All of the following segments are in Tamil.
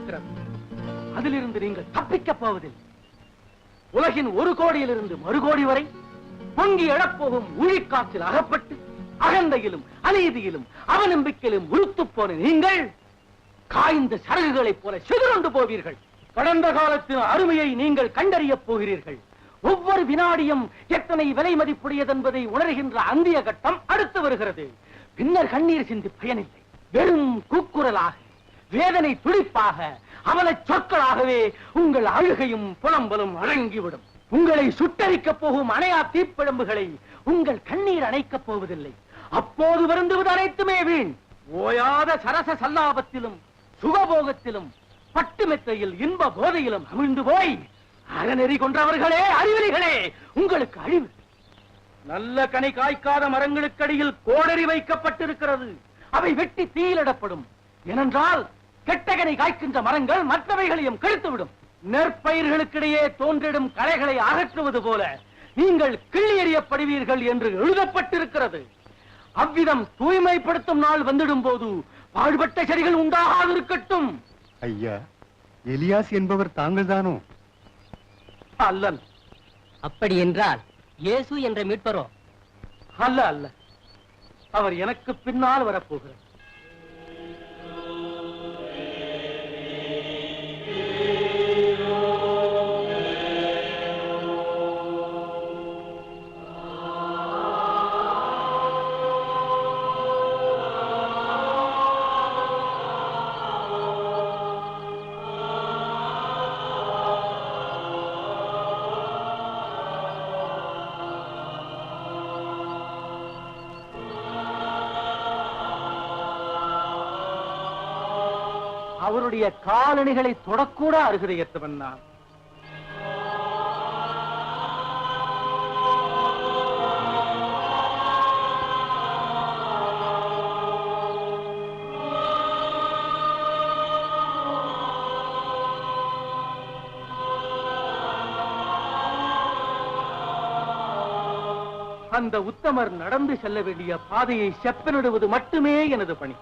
இருக்கிறது. அதிலிருந்து நீங்கள் தப்பிக்கப் போவதில்லை. உலகின் 1 கோடியிலிருந்து மறுகோடி வரை பொங்கி எழப்போகும் ஊழிக்காற்றில் அகப்பட்டு அகந்தையிலும் அநீதியிலும் அவநம்பிக்கையிலும் உறுத்து போன நீங்கள் காய்ந்த சரகுகளைப் போல சிதறண்டு போவீர்கள். கடந்த காலத்தின் அருமையை நீங்கள் கண்டறியப் போகிறீர்கள். ஒவ்வொரு வினாடியும் எத்தனை விலை மதிப்புடையது என்பதை உணர்கின்ற அந்திய கட்டம் அடுத்து வருகிறது. பின்னர் கண்ணீர் சிந்தி பயனில்லை. வெறும் கூக்குரலாக, வேதனை துடிப்பாக, அவல சொற்களாகவே உங்கள் அழுகையும் புலம்பலும் அடங்கிவிடும். உங்களை சுட்டரிக்கப் போகும் அணையா தீப்பிழம்புகளை உங்கள் கண்ணீர் அணைக்கப் போவதில்லை. அப்போது வருந்துவது அனைத்துமே வீண். ஓயாத சரச சல்லாபத்திலும் சுகபோகத்திலும் பட்டுமெத்தையில் இன்ப போதையிலும் அமிழ்ந்து போய் அறநெறி கொன்றவர்களே, அறிவிலிகளே, உங்களுக்கு அழிவு. நல்ல கனி காய்க்காத மரங்களுக்கடியில் கோடரி வைக்கப்பட்டிருக்கிறது. அவை வெட்டி தீயிலிடப்படும். ஏனென்றால் கெட்டகனை காய்க்கின்ற மரங்கள் மற்றவைகளையும் கெடுத்துவிடும். நெற்பயிர்களுக்கிடையே தோன்றிடும் களைகளை அகற்றுவது போல நீங்கள் கிள்ளி எறியப்படுவீர்கள் என்று எழுதப்பட்டிருக்கிறது. அவ்விதம் தூய்மைப்படுத்தும் நாள் வந்துடும் போது பாடுபட்ட செடிகள் உண்டாகாதிருக்கட்டும். ஐயா, எலியாஸ் என்பவர் தாங்கள் தானோ? அல்ல. அப்படி என்றால் இயேசு என்ற மீட்பரோ? அல்ல அல்ல, அவர் எனக்கு பின்னால் வரப்போகிறார். அவருடைய காலணிகளை தொடக்கூட அருகதையற்றவன் நான். அந்த உத்தமர் நடந்து செல்ல வேண்டிய பாதையை செப்பனிடுவது மட்டுமே எனது பணி.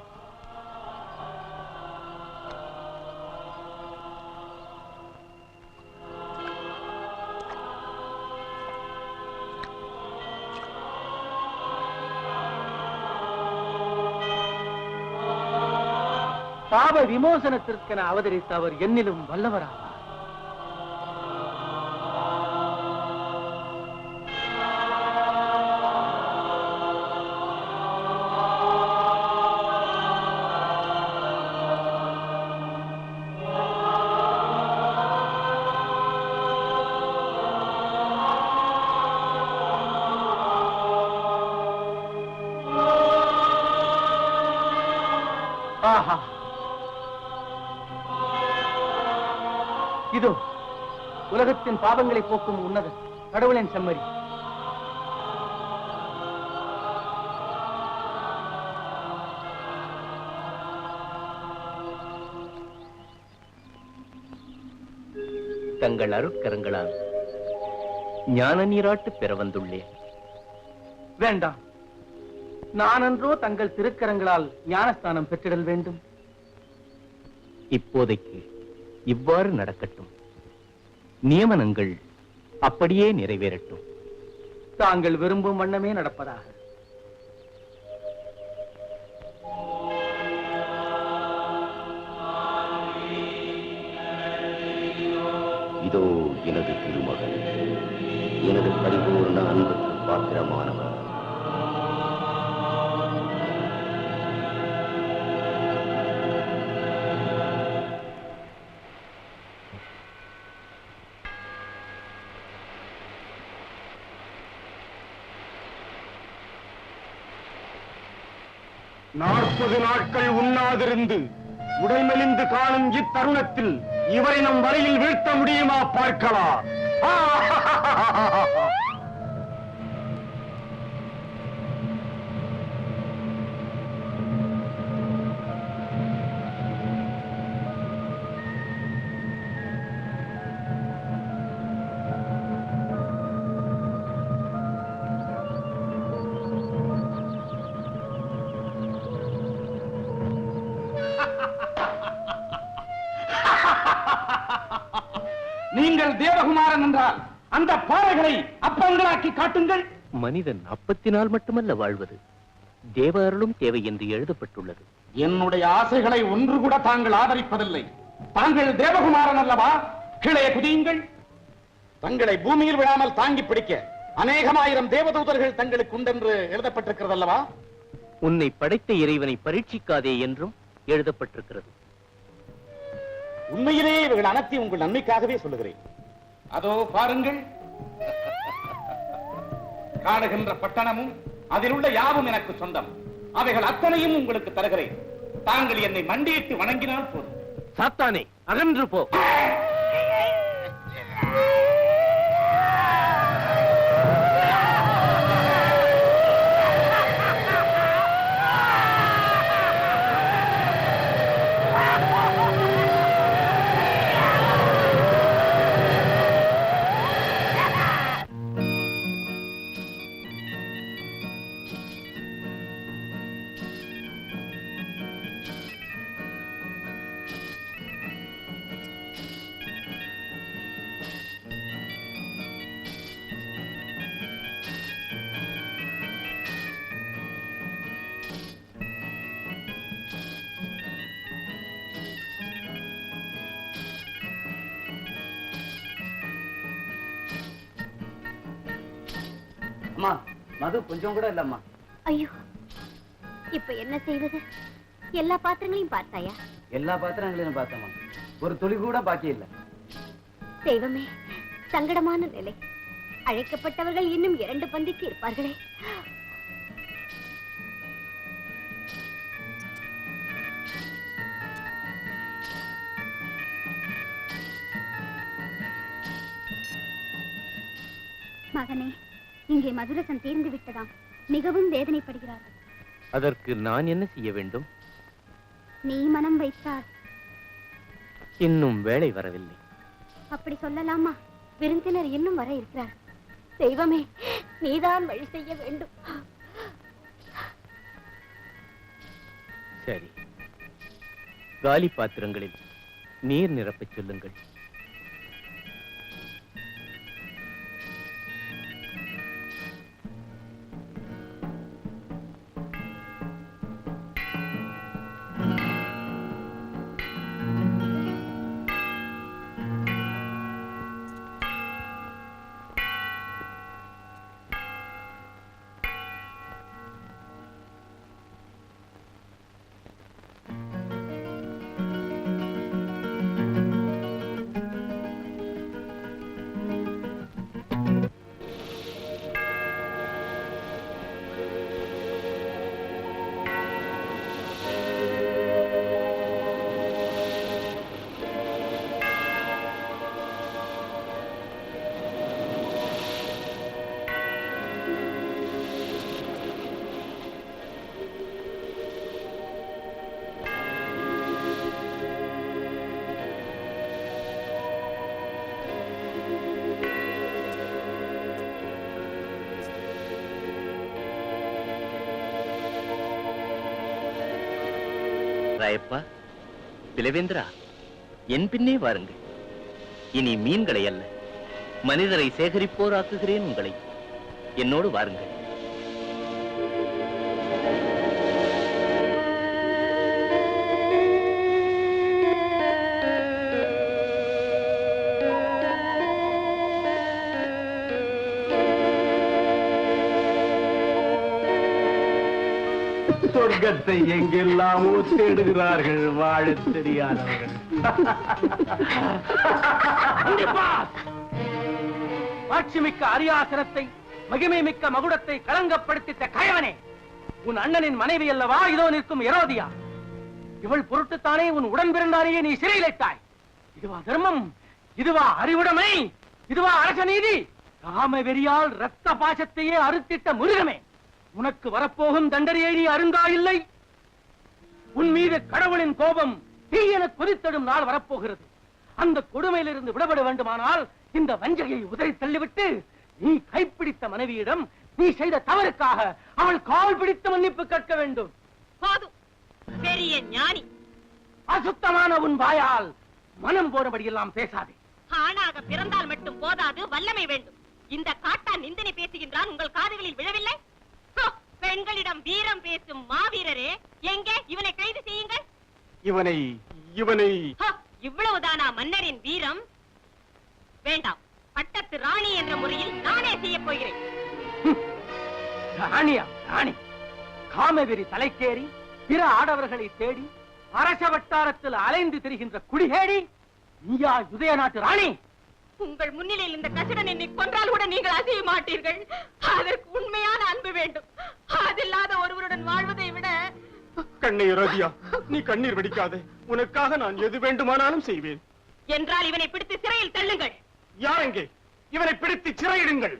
பாவ விமோசனத்திற்கென அவதரித்த அவர் என்னிலும் வல்லவராவார். ஆஹா, இதோ உலகத்தின் பாவங்களை போக்கும் உன்னதர் கடவுளின் செம்மறி. தங்கள் அருட்கரங்களால் ஞான நீராட்டு பெற வந்துள்ளேன். வேண்டாம், நானன்றோ தங்கள் திருக்கரங்களால் ஞானஸ்தானம் பெற்றிடல் வேண்டும். இப்போதைக்கு இவ்வாறு நடக்கட்டும். நியமனங்கள் அப்படியே நிறைவேறட்டும். தாங்கள் விரும்பும் வண்ணமே நடப்பதாக. இதோ எனது திருமகன், எனது பரிபூர்ண அன்புக்கு பாத்திரமானவர். நாற்பது நாட்கள் உண்ணாதிருந்து உடைமெலிந்து காணும் இத்தருணத்தில் இவரை நம் வலையில் வீழ்த்த முடியுமா பார்க்கலாம். நீங்கள் தேவகுமாரன் என்றால் அந்த பாறைகளை அப்பங்களாக்கி காட்டுங்கள். மனிதன் அப்பத்தினால் மட்டுமல்ல வாழ்வது, தேவ அருளும் தேவை என்று எழுதப்பட்டுள்ளது. என்னுடைய ஆசைகளை ஒன்று கூட தாங்கள் ஆதரிப்பதில்லை. தாங்கள் தேவகுமாரன் அல்லவா? கீழே குதியுங்கள். தங்களை பூமியில் விழாமல் தாங்கி பிடிக்க அநேகமாயிரம் தேவதூதர்கள் தங்களுக்கு உண்டென்று எழுதப்பட்டிருக்கிறது அல்லவா? உன்னை படைத்த இறைவனை பரீட்சிக்காதே என்றும் எழுதப்பட்டிருக்கிறது. உண்மையிலேயே இவர்கள் அனைத்தையும் உங்கள் நன்மைக்காகவே சொல்லுகிறேன். அதோ பாருங்கள், காணுகின்ற பட்டணமும் அதில் உள்ள யாவும் எனக்கு சொந்தம். அவைகள் அத்தனையும் உங்களுக்கு தருகிறேன். தாங்கள் என்னை மண்டியிட்டு வணங்கினால் போதும். சாத்தானே, அகன்று போ. அம்மா, மது கொஞ்சம் கூட இல்லம்மா. ஐயோ, இப்ப என்ன செய்வது? எல்லா பாத்திரங்களையும் பார்த்தாயா? எல்லா பாத்திரங்களையும் பார்த்தம்மா, ஒரு துளி கூட பாக்கி இல்ல. தெய்வமே, சங்கடமான நிலை. அழைக்கப்பட்டவர்கள் இன்னும் 2 பந்திக்கு இருப்பார்களே. மகனே, இங்கே மதுரசம் தீர்ந்து விட்டதாம். மிகவும் வேதனைப்படுகிறார்கள். அதற்கு நான் என்ன செய்ய வேண்டும்? நீ மனம் வைத்தால். இன்னும் வேலை வரவில்லை. அப்படி சொல்லலாமா? விருந்தினர் இன்னும் வர இருக்கிறார். தெய்வமே, நீதான் வழி செய்ய வேண்டும். சரி, காலி பாத்திரங்களில் நீர் நிரப்பச் சொல்லுங்கள். ராயப்பா, பிலவேந்திரா, என் பின்னே வாருங்கள். இனி மீன்களை அல்ல, மனிதரை சேகரிப்போராக்குகிறேன் உங்களை. என்னோடு வாருங்கள். சொர்க்கத்தை எங்கெல்லாமோ தேடுகிறார்கள் வாழத் தெரியாதவர்கள். ஆட்சிமிக்க அரியாசனத்தை, மகிமை மிக்க மகுடத்தை களங்கப்படுத்தித்த கயவனே, உன் அண்ணனின் மனைவி அல்லவா இதோ நிற்கும் எரோதியா? இவள் பொருட்டுத்தானே உன் உடன் பிறந்தாரையே நீ சிறையிலைத்தாய். இதுவா தர்மம்? இதுவா அறிவுடைமை? இதுவா அரச நீதி? காம வெறியால் ரத்த பாசத்தையே அறுத்திட்ட மிருகமே, உனக்கு வரப்போகும் தண்டனையை நீ அருந்தாயில்லை. உன் மீது கடவுளின் கோபம் தீயென கொதித்தடும் நாள் வரப்போகிறது. அந்த கொடுமையிலிருந்து விடுபட வேண்டுமானால் இந்த வஞ்சகையை உதறி தள்ளிவிட்டு நீ கைப்பிடித்த மனைவியிடம் நீ செய்த தவறுக்காக அவள் கால் பிடித்து மன்னிப்பு கேட்க வேண்டும். பெரிய ஞானி. அசுத்தமான உன் வாயால் மனம் போனபடியெல்லாம் பேசாதே. ஆணாக பிறந்தால் மட்டும் போதாது, வல்லமை வேண்டும். இந்த காட்டான் நிந்தனை பேசுகின்றான், உங்கள் காதுகளில் விழவில்லை? பெண்களிடம் வீரம் பேசும் மாவீரரே, எங்கே இவனை கைது செய்யுங்கள். இவனை இவ்வளவுதானா மன்னரின் வீரம்? வேண்டாம், பட்டத்து ராணி என்ற முறையில் நானே செய்ய போகிறேன். ராணியா? ராணி காமவெறி தலைக்கேறி பிற ஆடவர்களை தேடி அரச வட்டாரத்தில் அலைந்து திரிகின்ற குடிகேடி நீயா உதய நாட்டு ராணி? உங்கள் முன்னிலையில் இந்த கசிடன் என்னை கொன்றால் கூட நீங்கள் அசைய மாட்டீர்கள். அதற்கு உண்மையான அன்பு வேண்டும். அதில்லாத ஒருவருடன் வாழ்வதை விட... கண்ணீர் ரதியா, நீ கண்ணீர் வெடிக்காதே. உனக்காக நான் எது வேண்டுமானாலும் செய்வேன். என்றால் இவனை பிடித்து சிறையில் தள்ளுங்கள். யாரெங்கே? இவனை பிடித்து சிறையிடுங்கள்.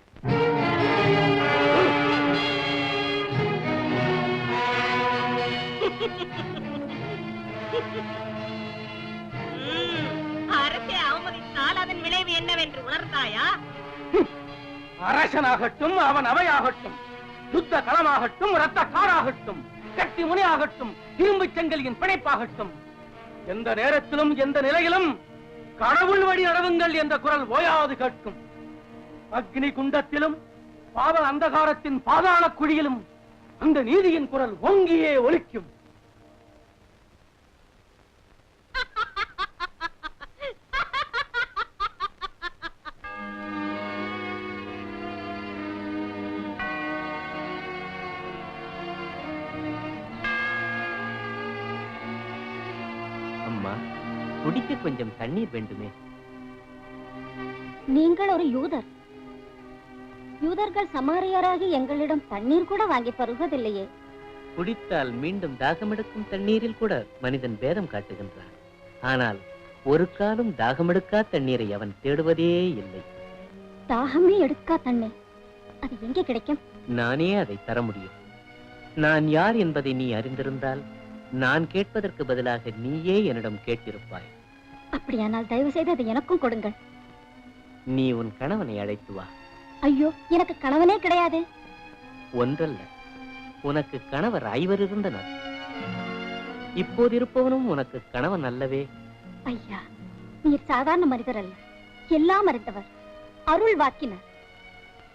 அரசை அவமதித்தால் அதன் விளைவு என்னவென்று உணர்ந்தாயா? அரசனாகட்டும், அவன் அவையாகட்டும், யுத்த களமாகட்டும், இரத்த காராகட்டும், கட்டி முனையாகட்டும், இரும்பு செங்கலின் பிணைப்பாகட்டும், எந்த நேரத்திலும் எந்த நிலையிலும் கடவுள் வழி நடவுங்கள் என்ற குரல் ஓயாது கேட்கும். அக்னி குண்டத்திலும் பாவ அந்தகாரத்தின் பாதாள குழியிலும் அந்த நீதியின் குரல் ஓங்கியே ஒலிக்கும். அம்மா, குடிக்க கொஞ்சம் தண்ணீர் வேண்டுமே. நீங்கள் ஒரு யூதர். யூதர்கள் சமாரியராகி எங்களிடம் தண்ணீர் கூட வாங்கி பருகுவதில்லையே. குடித்தால் மீண்டும் தாகமெடுக்கும் தண்ணீரில் கூட மனிதன் பேதம் காட்டுகின்றான். ஆனால் ஒரு காலம் தாகமெடுக்கா தண்ணீரை அவன் தேடுவதே இல்லை. தாகமே எடுக்கா தண்ணீர் அது எங்கே கிடைக்கும்? நானே அதை தர முடியும். நான் யார் என்பதை நீ அறிந்திருந்தால் நான் கேட்பதற்கு பதிலாக நீயே என்னிடம் கேட்டிருப்பாய். அப்படியானால் தயவு செய்து அதை எனக்கும் கொடுங்கள். நீ உன் கணவனை அழைத்து வா. ஐயோ, எனக்கு கணவனே கிடையாது. ஒன்றல்ல, உனக்கு கணவர் 5 இருந்தனர். இப்போது இருப்பவனும் உனக்கு கணவன் அல்லவே. ஐயா, நீர் சாதாரண மனிதர் அல்ல, எல்லாம் அறிந்தவர், அருள் வாக்கினர்.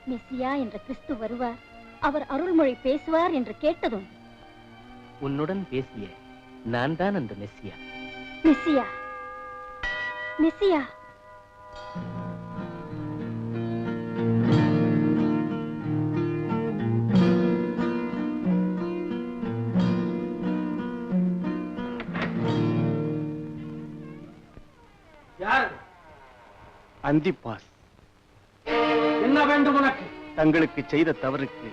மெசியா என்ற கிறிஸ்து வருவார், அவர் அருள்மொழி பேசுவார் என்று கேட்டதும் உன்னுடன் பேசிய நான் தான் அந்த மெசியா. மெசியா, மெசியா. யார்? அந்திப்பாஸ். என்ன வேண்டும் உனக்கு? தங்களுக்கு செய்த தவறுக்கு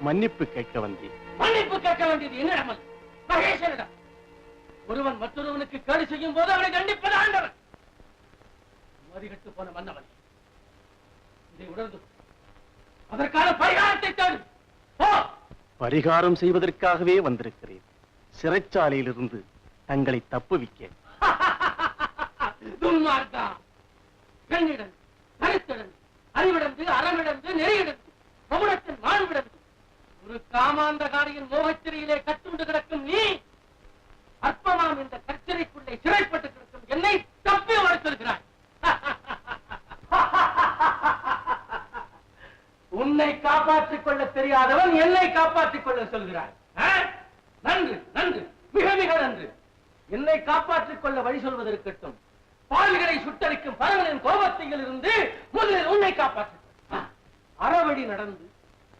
மன்னிப்பு கேட்க வந்தேன். மன்னிப்பு கேட்க வேண்டியது என்னிடம் அல்ல, மகேஸ்வரிடம். ஒருவன் மற்றொருவனுக்கு கேடு செய்யும் போது அவனை தண்டிப்பது ஆண்டவன். மதிகட்டு போன மன்னவன் இதை உணர்ந்து அதற்கான பரிகாரத்தை தேடு. பரிகாரம் செய்வதற்காகவே வந்திருக்கிறேன். சிறைச்சாலையிலிருந்து தங்களை தப்புவிக்க. துன்மார்க்கா, பெண்ணிடம் கருத்திடம் அறிவிடந்து அறமிடந்து நெறியிடந்து பவுனத்தின் மாண்பிடந்து ஒரு காமாந்தகாரியின் மோகச்சிறையிலே கட்டுண்டு கிடக்கும் நீ அற்பமாம் இந்த கச்சரைக்குள்ளே சிறைப்பட்டு கிடக்கும் என்னை தப்பி வர சொல்கிறாய். உன்னை காப்பாற்றிக் கொள்ள தெரியாதவன் என்னை காப்பாற்றிக் கொள்ள சொல்கிறாய். நன்று நன்று, மிக மிக நன்று. என்னை காப்பாற்றிக் கொள்ள வழி சொல்வதற்கட்டும், பால்களை சுட்டரிக்கும் பரவனின் கோபத்தில் இருந்து முதலில் உன்னை காப்பாற்று. அறவழி நடந்து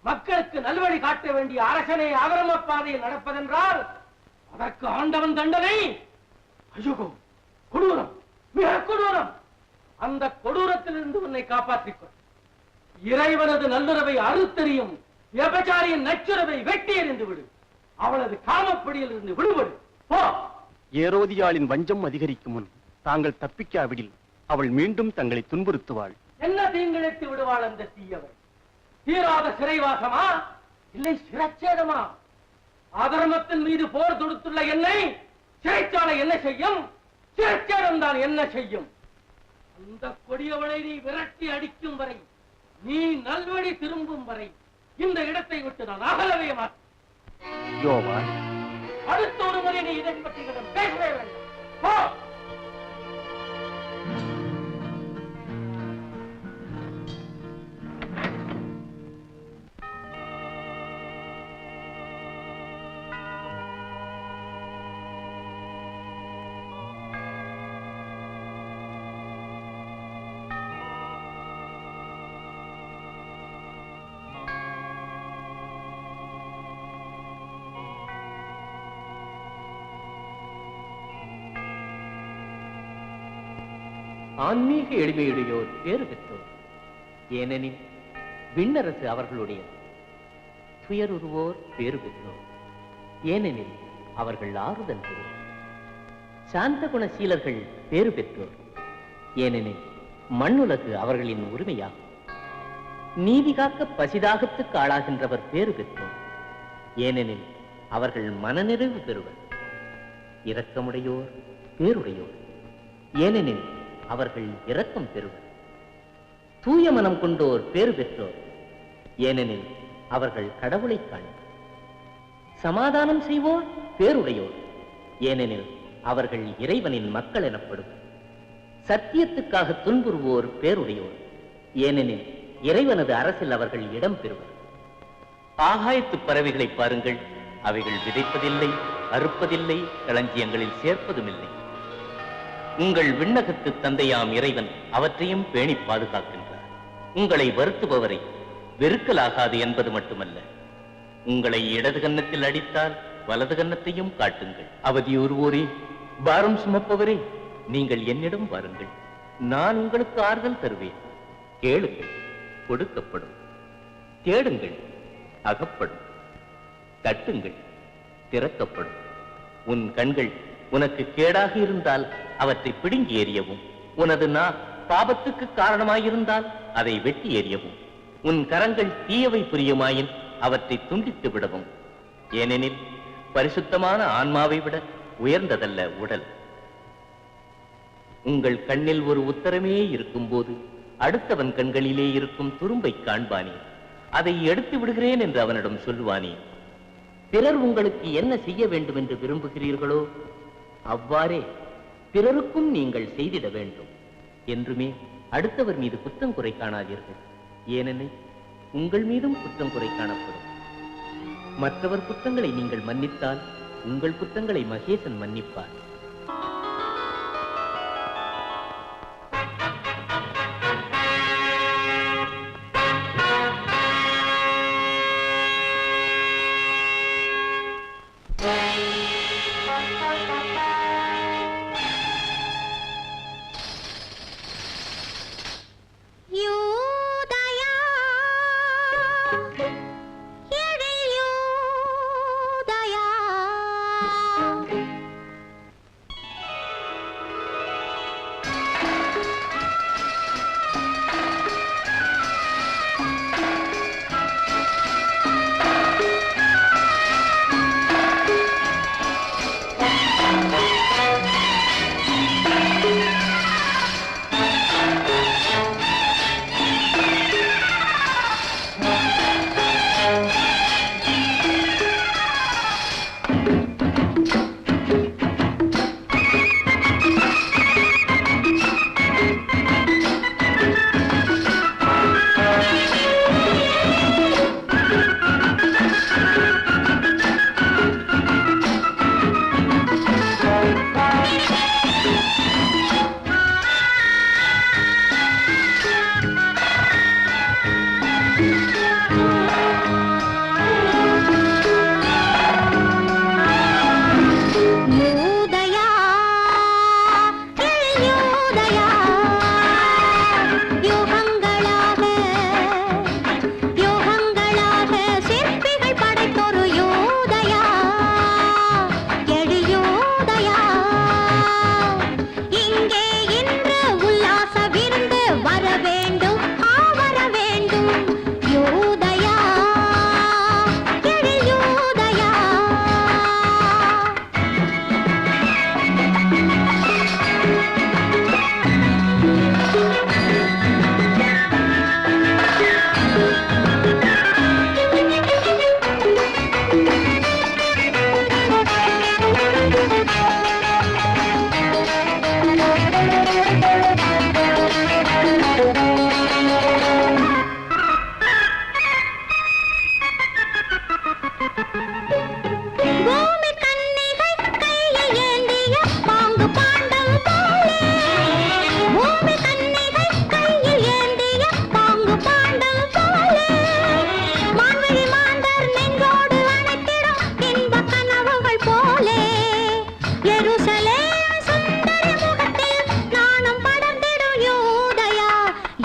மக்களுக்கு நல்வழி காட்ட வேண்டிய அரசனை அகரம பாதையில் நடப்பதென்றால் அதற்கு ஆண்டவன் தண்டனை. ஐயோ, கொடூரம், மிக கொடூரம். அந்த கொடூரத்திலிருந்து உன்னை காப்பாற்றிக் கொள். இறைவனது நல்லுறவை அறுத்தெறியும் விபச்சாரியின் நச்சுறவை வெட்டி எறிந்து விடு. அவளது காமப்படியில் இருந்து விடுபடு. போ. ஏரோதியாளின் வஞ்சம் அதிகரிக்கும் முன் தாங்கள் தப்பிக்காவிடில் அவள் மீண்டும் தங்களை துன்புறுத்துவாள். என்ன தீங்கிழைத்து விடுவாள் அந்த தீயவள்? தீராத சிறைவாசமா இல்லை சிரச்சேதமா? அதர்மத்தின் மீது போர் தொடுத்துள்ள என்னை சிறைச்சாலை என்ன செய்யும்? சிரச்சேதம் தான் என்ன செய்யும்? அந்த கொடியவளை நீ விரட்டி அடிக்கும் வரை, நீ நல்வழி திரும்பும் வரை இந்த இடத்தை விட்டு நான் அகலவே மாட்டேன். அடுத்த ஒரு முறை நீ இதை பற்றி பேசவே வேண்டும். ஆன்மீக எளிமையுடையோர் பேறு பெற்றோர். ஏனெனில் விண்ணரசு அவர்களுடைய. துயருருவோர் பேறு பெற்றோர். ஏனெனில் அவர்கள் ஆறுதல் பெறுவோர். சாந்த குணசீலர்கள் பேறு பெற்றோர். ஏனெனில் மண்ணுலகு அவர்களின் உரிமையாகும். நீதி காக்க பசிதாகத்துக்கு ஆளாகின்றவர் பேறு பெற்றோர். ஏனெனில் அவர்கள் மனநிறைவு பெறுவர். இரக்கமுடையோர் பேருடையோர். ஏனெனில் அவர்கள் இரக்கம் பெறுவர். தூய மனம் கொண்டோர் பேறு பெற்றோர். ஏனெனில் அவர்கள் கடவுளை காண்பர். சமாதானம் செய்வோர் பேருடையோர். ஏனெனில் அவர்கள் இறைவனின் மக்கள் எனப்படுவர். சத்தியத்துக்காக துன்புறுவோர் பேருடையோர். ஏனெனில் இறைவனது அரசில் அவர்கள் இடம் பெறுவர். ஆகாயத்து பறவைகளை பாருங்கள், அவைகள் விதைப்பதில்லை, அறுப்பதில்லை, களஞ்சியங்களில் சேர்ப்பதுமில்லை. உங்கள் விண்ணகத்து தந்தையாம் இறைவன் அவற்றையும் பேணி பாதுகாக்கின்றார். உங்களை வருத்துபவரை வெறுக்கலாகாது என்பது மட்டுமல்ல, உங்களை இடது கன்னத்தில் அடித்தால் வலது கன்னத்தையும் காட்டுங்கள். அவதியுறுவோரே, பாரம் சுமப்பவரே, நீங்கள் என்னிடம் வாருங்கள், நான் உங்களுக்கு ஆறுதல் தருவேன். கேளுங்கள், கொடுக்கப்படும். தேடுங்கள், அகப்படும். தட்டுங்கள், திறக்கப்படும். உன் கண்கள் உனக்கு கேடாக இருந்தால் அவற்றை பிடுங்கி எறியவும், உனது நாள் பாபத்துக்கு காரணமாயிருந்தால் அதை வெட்டி எறியவும், உன் கரங்கள் தீயவை புரியுமாயின் அவற்றை துண்டித்து விடவும். ஏனெனில் பரிசுத்தமான ஆன்மாவை விட உயர்ந்ததல்ல உடல். உங்கள் கண்ணில் ஒரு உத்தரமே இருக்கும் போது அடுத்தவன் கண்களிலே இருக்கும் துரும்பை காண்பானே, அதை எடுத்து விடுகிறேன் என்று அவனிடம் சொல்லுவானே. பிறர் உங்களுக்கு என்ன செய்ய வேண்டும் என்று விரும்புகிறீர்களோ அவ்வாறே பிறருக்கும் நீங்கள் செய்திட வேண்டும். என்றுமே அடுத்தவர் மீது குற்றம் குறை காணாதீர்கள். ஏனெனில் உங்கள் மீதும் குற்றம் குறை காணப்படும். மற்றவர் குற்றங்களை நீங்கள் மன்னித்தால் உங்கள் குற்றங்களை மகேசன் மன்னிப்பார்.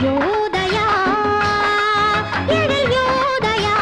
யோதயா எழில் யோதயா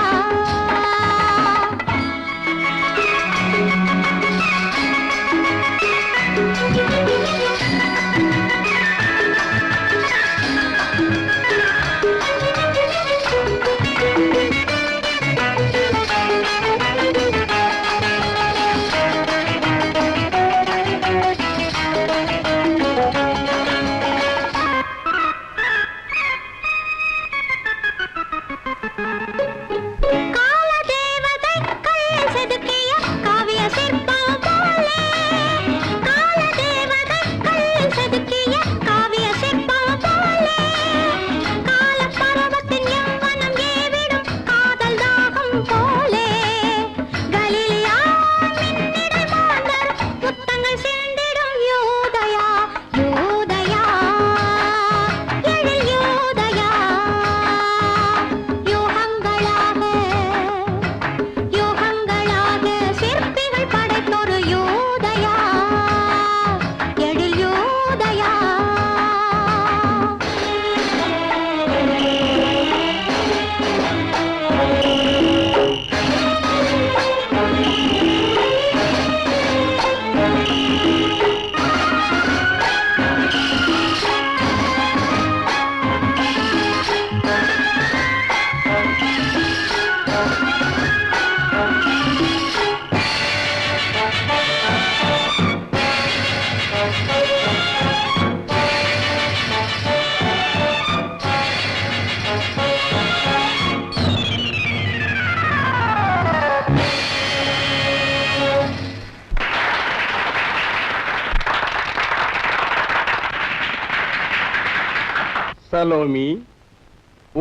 சலோமி,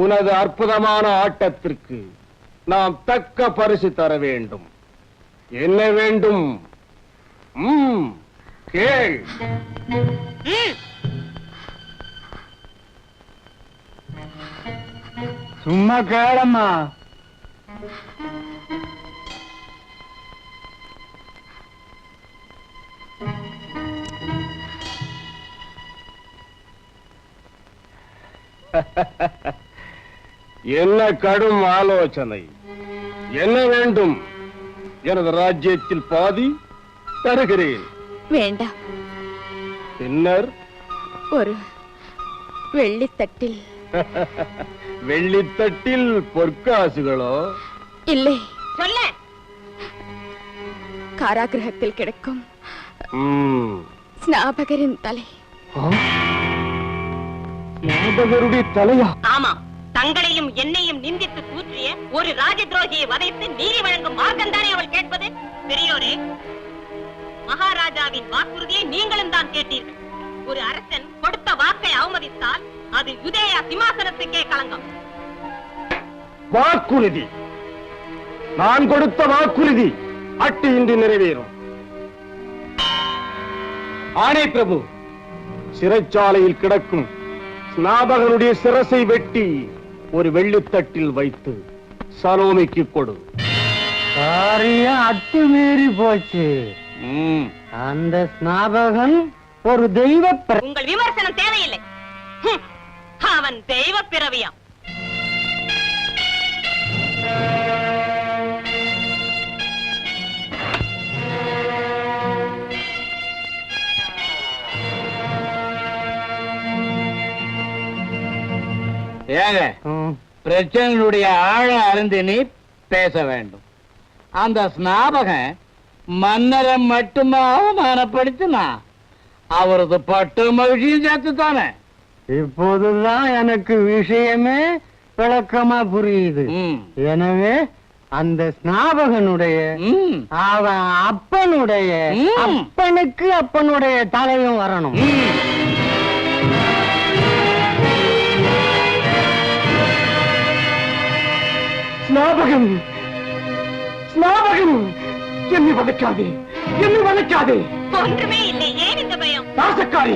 உனது அற்புதமான ஆட்டத்திற்கு நாம் தக்க பரிசு தர வேண்டும். என்ன வேண்டும்? கேள். சும்மா கேளம்மா. என்ன கடும் ஆலோசனை! என்ன வேண்டும்? எனது ராஜ்யத்தில் பாதி தருகிறேன். வேண்டாம். பின்னர் ஒரு வெள்ளித்தட்டில். வெள்ளித்தட்டில் பொற்காசுகளோ? இல்லை, சொல்ல. காராகிரகத்தில் கிடக்கும் ஸ்நாபகரின் தலை. ஸ்நாபகருடைய தலையா? ஆமா, தங்களையும் என்னையும் நிந்தித்து தூற்றிய ஒரு ராஜ துரோகியை வதைத்து நீதி வழங்கும் மார்க்கந்தானே அவள் கேட்பது. பெரியோரே, மகாராஜாவின் வாக்குறுதியை நீங்களும் தான் கேட்டீர்கள். ஒரு அரசன் கொடுத்த வாக்கை அவமதித்தால் அது யுதேயா சிம்மாசனத்துக்கே களங்கம். வாக்குறுதி? நான் கொடுத்த வாக்குறுதி அட்டு இன்றி நிறைவேறும். ஆணை பிரபு, சிறைச்சாலையில் கிடக்கும் ஸ்நாபகனுடைய சிரசை வெட்டி ஒரு வெள்ளித்தட்டில் வைத்து சலோமிக்கு கொடு. காரியம் அத்துமீறி போச்சு. அந்த ஸ்நாபகன் ஒரு தெய்வ உங்கள் விமர்சனம் தேவையில்லை. அவன் தெய்வ பிறவியாம். ஏங்க, பிரச்சனையுடைய ஆழம் அறிந்து நீ பேச வேண்டும். அந்த ஸ்நாபகன் மன்னரை மட்டுமா அவமானப்படுத்தினா அவரது பட்டு மகிழ்ச்சியும் சேர்த்து தானே. இப்போதுதான் எனக்கு விஷயமே விளக்கமா புரியுது. எனவே அந்த ஸ்நாபகனுடைய அவன் அப்பனுடைய அப்பனுக்கு அப்பனுடைய தலையும் வரணும். ஸ்நாபகன், ஸ்நாபகன், என்னை வதைக்காதே, என்னை வதைக்காதே. ஒன்றுமே இல்லை, ஏன் இந்த பயம்? நாசக்காரி,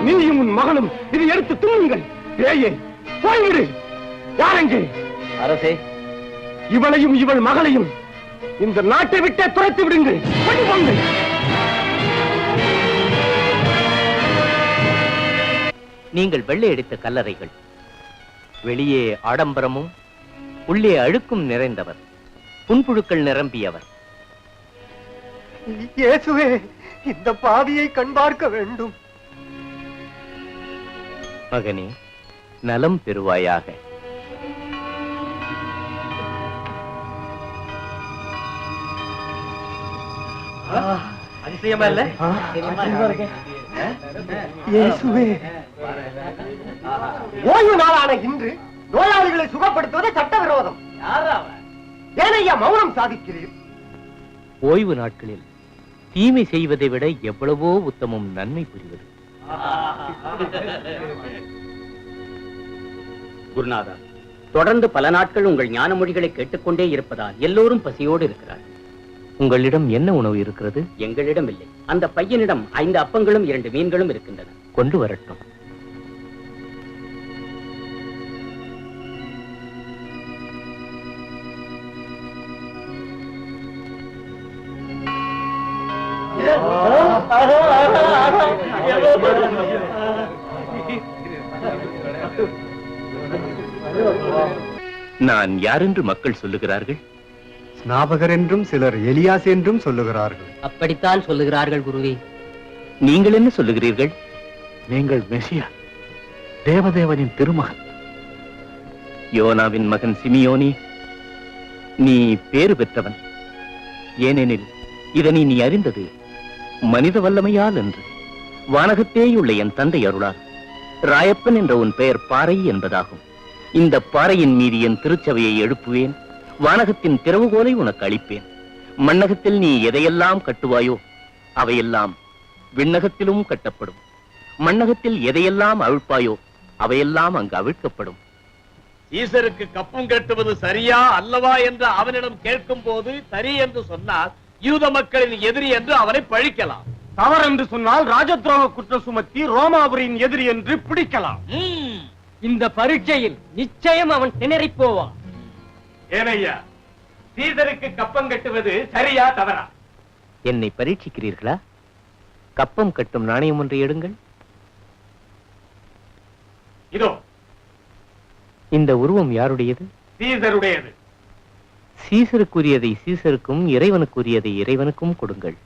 நீயும் உன் மகளும் இதை எடுத்து துண்ணுங்கள். பேயே, போய்விடு. யாரெங்கே? அரசே, இவளையும் இவள் மகளையும் இந்த நாட்டை விட்டே துரைத்து விடுங்கள். கொண்டு போங்கள். நீங்கள் வெள்ளை அடித்த கல்லறைகள் வெளியே ஆடம்பரமும் உள்ளே அழுக்கும் நிறைந்தவர், புன்புழுக்கள் நிரம்பியவர். இயேசுவே, இந்த பாவியை கண் பார்க்க வேண்டும். மகனே, நலம் பெறுவாயாக. அதிசயமா இல்ல? இயேசுவே, ஓய்வு நாளான இன்று நோயாளிகளை சுகப்படுத்துவது சட்டவிரோதம். ஏனையா மௌனம் சாதிக்கிறீர்? ஓய்வு நாட்களில் தீமை செய்வதை விட எவ்வளவோ உத்தமம் நன்மை புரிவது. குருநாதா, தொடர்ந்து பல நாட்கள் உங்கள் ஞான மொழிகளை கேட்டுக்கொண்டே இருப்பதால் எல்லோரும் பசியோடு இருக்கிறார். உங்களிடம் என்ன உணவு இருக்கிறது? எங்களிடம் இல்லை. அந்த பையனிடம் 5 அப்பங்களும் 2 மீன்களும் இருக்கின்றன. கொண்டு வரட்டும். நான் யார் என்று மக்கள் சொல்லுகிறார்கள்? ஸ்நாபகர் என்றும் சிலர் எலியாஸ் என்றும் சொல்லுகிறார்கள். அப்படித்தான் சொல்லுகிறார்கள் குருவே. நீங்கள் என்ன சொல்லுகிறீர்கள்? நீங்கள் மெசியா, தேவதேவனின் திருமகன். யோனாவின் மகன் சிமியோனி, நீ பேறு பெற்றவன். ஏனெனில் இதனை நீ அறிந்தது மனித வல்லமையால் என்று. வானகத்தேயுள்ள என் தந்தை அருளால் ராயப்பன் என்ற உன் பெயர் பாறை என்பதாகும். இந்த பாறையின் மீது என் திருச்சபையை எழுப்புவேன். வானகத்தின் திறவுகோலை உனக்கு அளிப்பேன். மண்ணகத்தில் நீ எதையெல்லாம் கட்டுவாயோ அவையெல்லாம் விண்ணகத்திலும் கட்டப்படும். மண்ணகத்தில் எதையெல்லாம் அவிழ்ப்பாயோ அவையெல்லாம் அங்கு அவிழ்க்கப்படும். ஈசருக்கு கப்பம் கட்டுவது சரியா அல்லவா என்று அவனிடம் கேட்கும் போது சரி என்று சொன்னால் யூத மக்களின் எதிரி என்று அவனை பழிக்கலாம். தவறு என்று சொன்னால் ராஜத்ரோக குற்றம் சுமத்தி ரோமாபுரியின் எதிரி என்று பிடிக்கலாம். இந்த பரீட்சையில் நிச்சயம் அவன் திணறிப் போவான். ஏனையா, சீசருக்கு கப்பம் கட்டுவது சரியா தவறா? என்னை பரீட்சிக்கிறீர்களா? கப்பம் கட்டும் நாணயம் ஒன்றை எடுங்கள். இதோ. இந்த உருவம் யாருடையது? சீசருடையது. சீசருக்குரியதை சீசருக்கும் இறைவனுக்குரியதை இறைவனுக்கும் கொடுங்கள்.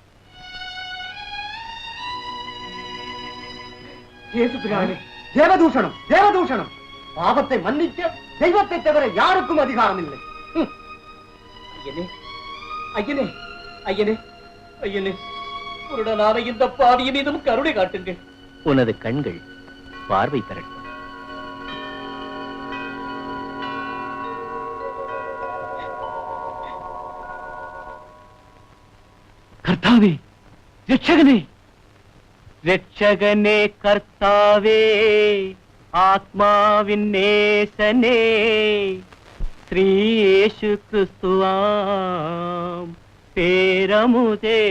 தேவதூஷணம், தேவதூஷணம். பாவத்தை மன்னிக்க தெய்வத்தை தவிர யாருக்கும் அதிகாரம் இல்லை. ஐயனே, ஐயனே, ஐயனே, ஐயனே, குருடனான இந்த பாவியின் மீதும் கருணை காட்டுங்கள். உனது கண்கள் பார்வை பெறட்டும். கர்த்தாவே, ரட்சகனே, ரட்சகனே, கர்த்தாவே, ஆத்மாவின் நேசனே, ஸ்ரீ இயேசு கிறிஸ்துவாம் பேரமுதே.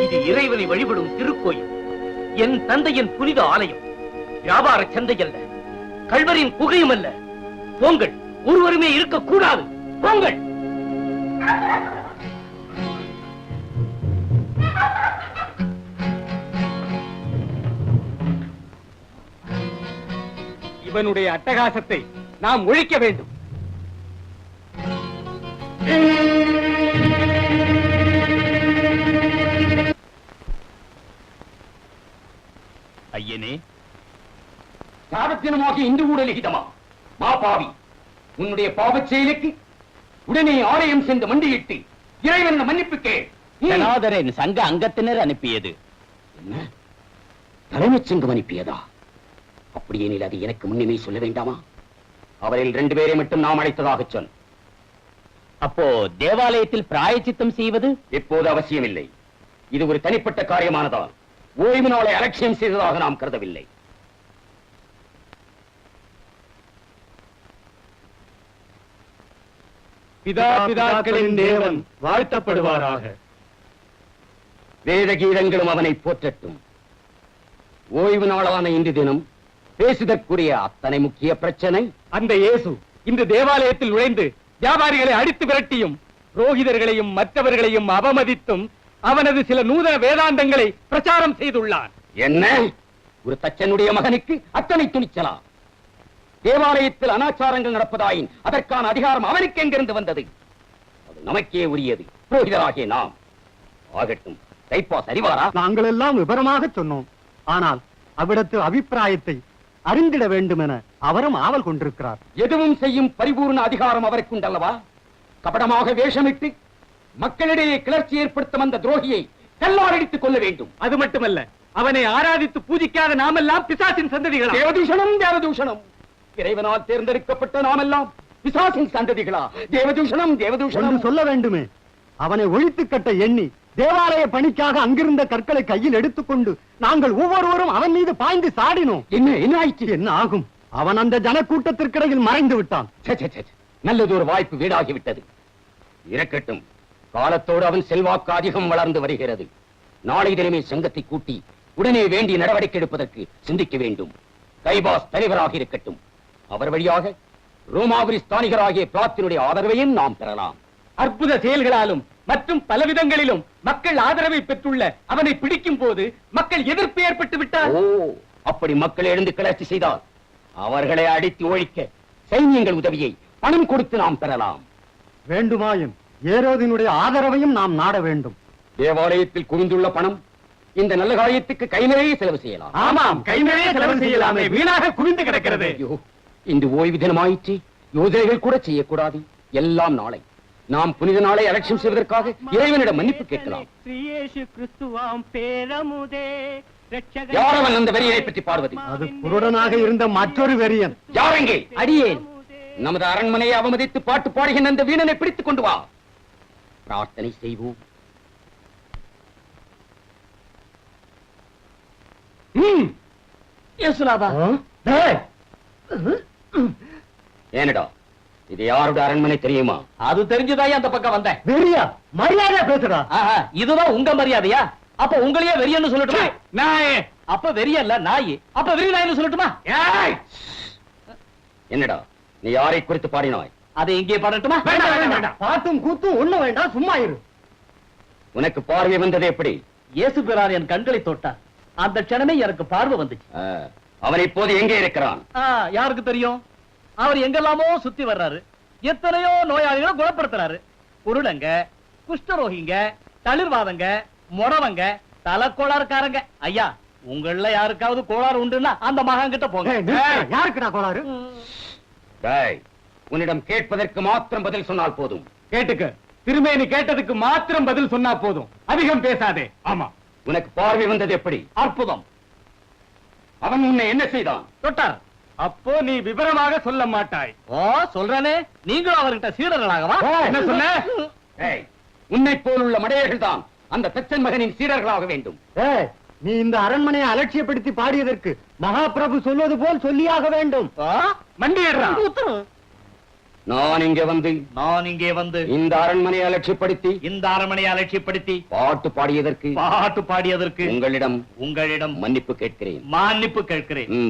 இது இறைவனை வழிபடும் திருக்கோயில், என் தந்தையின் புனித ஆலயம். வியாபார சந்தை அல்ல, கள்வரின் புகையும் அல்ல. போங்கள், ஒருவருமே இருக்கக்கூடாது. போங்கள். இவனுடைய அட்டகாசத்தை நாம் ஒழிக்க வேண்டும். ஐயனே, சாபத்தினமாக இன்று கூட லிகிதமா? மாபாவி, உன்னுடைய பாவச் செயலுக்கு உடனே ஆலயம் சென்று மண்டியிட்டு இறைவன் மன்னிப்புக்கே. ஜனாதரன் சங்க அங்கத்தினர் அனுப்பியது. என்ன? தலைமைச் சங்கம் அனுப்பியதா? அப்படியெனில் அது எனக்கு முன்னமே சொல்ல வேண்டாமா? அவரில் 2 பேரை மட்டும் நாம் அழைத்ததாக சொல். அப்போ தேவாலயத்தில் பிராயச்சித்தம் செய்வது இப்போது அவசியமில்லை. இது ஒரு தனிப்பட்ட காரியமானதால் ஓய்வு நாளை அலட்சியம் செய்ததாக நாம் கருதவில்லை. பிதாக்களின் தேவன் வாழ்த்தப்படுவாராக. வேத கீதங்களும் அவனை போற்றட்டும். ஓய்வு நாளான இன்று தினம் பேசுதற்குரிய அத்தனை முக்கிய பிரச்சனை, அந்த இயேசு இந்த தேவாலயத்தில் நுழைந்து வியாபாரிகளை அடித்து விரட்டியும் புரோகிதர்களையும் மற்றவர்களையும் அவமதித்தும் அவனது சில நூதன வேதாந்தங்களை பிரச்சாரம் செய்துள்ளான். என்ன ஒரு தச்சனுடைய மகனுக்கு அத்தனை துணிச்சலா? தேவாலயத்தில் அனாச்சாரங்கள் நடப்பதாயின் அதற்கான அதிகாரம் அவனுக்கு எங்கிருந்து வந்தது? அது நமக்கே உரியது, புரோகிதராகிய நாம். ஆகட்டும், கைப்பாஸ் அறிவாரா? நாங்கள் எல்லாம் விவரமாக சொன்னோம். ஆனால் அவ்விடத்து அபிப்பிராயத்தை அறிந்திட வேண்டும் என அவரும் ஆவல் கொண்டிருக்கிறார். எதுவும் செய்யும் பரிபூர்ண அதிகாரம் அவருக்கு உண்டல்லவா? கபடமாக வேஷமிட்டு மக்களிடையே கிளர்ச்சி ஏற்படுத்தும் அந்த துரோகியை கல்லாரடித்துக் கொள்ள வேண்டும். அது மட்டுமல்ல, அவனை ஆராதித்து பூஜிக்காத நாமெல்லாம் பிசாசின் சந்ததிகளா? தேவதூஷணம், தேவதூஷணம். இறைவனால் தேர்ந்தெடுக்கப்பட்ட நாமெல்லாம் பிசாசின் சந்ததிகளா? தேவதூஷணம், தேவதூஷணம் சொல்ல வேண்டுமே. அவனை ஒழித்து கட்ட எண்ணி தேவாலய பணிக்காக அங்கிருந்த கற்களை கையில் எடுத்துக்கொண்டு நாங்கள் ஒவ்வொருவரும் அவன் மீது பாய்ந்து சாடினோம். என்ன ஆயிற்று? என்ன ஆகும்? அவன் அந்த ஜனக்கூட்டத்திற்கிடையில் மறைந்து விட்டான். நல்லதொரு வாய்ப்பு வீடாகிவிட்டது. இருக்கட்டும், காலத்தோடு அவன் செல்வாக்கு அதிகம் வளர்ந்து வருகிறது. நாளை தினமே சங்கத்தை கூட்டி உடனே வேண்டிய நடவடிக்கை எடுப்பதற்கு சிந்திக்க வேண்டும். கைபாஸ் தலைவராக இருக்கட்டும். அவர் வழியாக ரோமாபுரி ஸ்தானிகராகிய பிளாத்தினுடைய ஆதரவையும் நாம் பெறலாம். அற்புத செயல்களாலும் மற்றும் பலவிதங்களிலும் மக்கள் ஆதரவை பெற்றுள்ள அவனை பிடிக்கும் போது மக்கள் எதிர்ப்பு ஏற்பட்டு விட்டார். ஓ, அப்படி மக்கள் எழுந்து கிளர்ச்சி செய்தால் அவர்களை அடித்து ஒழிக்க சைன்யங்கள் உதவியை பணம் கொடுத்து நாம் பெறலாம். வேண்டுமாயின் ஏரோதினுடைய ஆதரவையும் நாம் நாட வேண்டும். தேவாலயத்தில் குவிந்துள்ள பணம் இந்த நல்ல காரியத்துக்கு கை நிறைய செலவு செய்யலாம். ஆமாம், கை நிறைய செலவு செய்யலாமே, வீணாக குவிந்து கிடக்கிறது. இன்று ஓய்வு தினமாயிற்று, யோசனைகள் கூட செய்யக்கூடாது. எல்லாம் நாளை. நாம் புனித நாளை அலட்சியம் செய்வதற்காக இறைவனிடம் மன்னிப்பு கேட்கலாம். யாரவன் அந்த வெறியனை பற்றி பாடுவது? அது குருடனாக இருந்த மற்றொரு வெறியன். யாரெங்கே? அடியேன். நமது அரண்மனையை அவமதித்து பாட்டு பாடுகின்ற அந்த வீணனை பிடித்துக் கொண்டு வா. பிரார்த்தனை செய்வோம். ஏனடா, இது யாருடைய அரண்மனை தெரியுமா? அது தெரிஞ்சுதான் அந்த பக்கம் வந்தேன். வெறியா? மரியாதை பேசுறா. இதுதான் உங்க மரியாதையா? அப்ப உங்களையே வெறியன்னு சொல்லட்டுமா? நாயே. அப்ப வெறியல்ல நாய். அப்ப வெறி நாய்னு சொல்லட்டுமா? என்னடா, நீ யாரை குறித்து பாடினாய்? அதை இங்கே பாடட்டுமா? வேண்டாம். பாட்டும் கூத்தும் ஒண்ணு வேண்டாம், சும்மா இரு. உனக்கு பார்வை வந்தது எப்படி? இயேசு பிரான் என் கண்களை தொட்டார். அந்த க்ஷணமே எனக்கு பார்வை வந்துச்சு. அவன் இப்போது எங்கே இருக்கிறான்? யாருக்கு தெரியும்? அவர் எங்கெல்லாமோ சுத்தி வர்றாரு. எத்தனையோ நோயாளிகளை குணப்படுத்துறாரு. குருடங்க, குஷ்டரோகிங்க, தளிர்வாதங்க, முடவங்க, தலைக்கோளாறுக்காரங்க. ஐயா, உங்கள யாருக்காவது கோளாறு உண்டுன்னா அந்த மகான் கிட்ட போங்க. யாருக்குடா கோளாறு? உன்னிடம் கேட்பதற்கு மாத்திரம் பதில் சொன்னால் போதும். கேட்டுக்க. திருமேனி கேட்டதுக்கு மாத்திரம் பதில் சொன்னா போதும், அதிகம் பேசாதே. ஆமா, உனக்கு பார்வை வந்தது எப்படி? அற்புதம். அவன் உன்னை என்ன செய்தான்? தொட்டார். அப்போ நீ விவரமாக சொல்ல மாட்டாய். ஓ, சொல்றனே. நீங்களும் அவர்கிட்ட சீடர்களாகவா? என்ன சொன்ன? உன்னை போலுள்ள மடையர்கள் தான் அந்த தச்சன் மகனின் சீடர்களாக வேண்டும். நீ இந்த அரண்மனையை அலட்சியப்படுத்தி பாடியதற்கு மகாபிரபு சொல்வது போல் சொல்லியாக வேண்டும். மண்டியேறா. நான் இங்கே வந்து இந்த அரண்மனையை அலட்சியப்படுத்தி பாட்டு பாடியதற்கு உங்களிடம் மன்னிப்பு கேட்கிறேன்.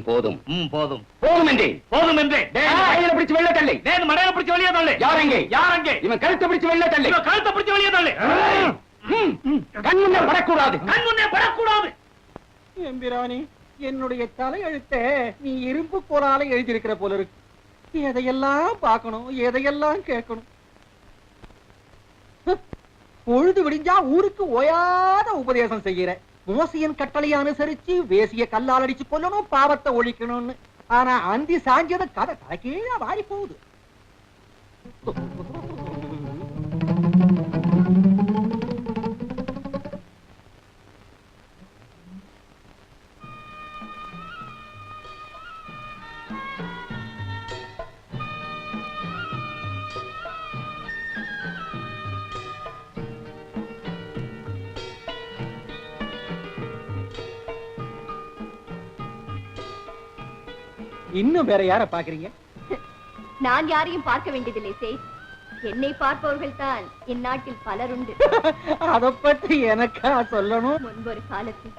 போதும் என்றே. பிடிச்சு வெளியே தள்ளி. யாரெங்கே? இவன் கழுத்தை பிடிச்சு வெளியே தள்ளி. கண்முன்னே படக்கூடாது. எம்பிராணி, என்னுடைய தலையெழுத்த நீ இரும்பு கோலால எழுதியிருக்கிற போல இருக்கு. எதையெல்லாம் பார்க்கணும், எதையெல்லாம் கேட்கணும். பொழுது விடிஞ்சா ஊருக்கு ஓயாத உபதேசம் செய்கிற. மோசையின் கட்டளையை அனுசரிச்சு வேசிய கல்லால் அடிச்சு கொல்லணும், பாவத்தை ஒழிக்கணும்னு. ஆனா அந்தி சாஞ்சத கதை தலைக்கீழ வாரி போகுது. இன்னும் வேற யார பாக்குறீங்க? நான் யாரையும் பார்க்க வேண்டியதில்லை சேய். என்னை பார்ப்பவர்கள் தான் இந்நாட்டில் பலருண்டு. அத பற்றி எனக்கா சொல்லணும்? முன்பொரு காலத்தில்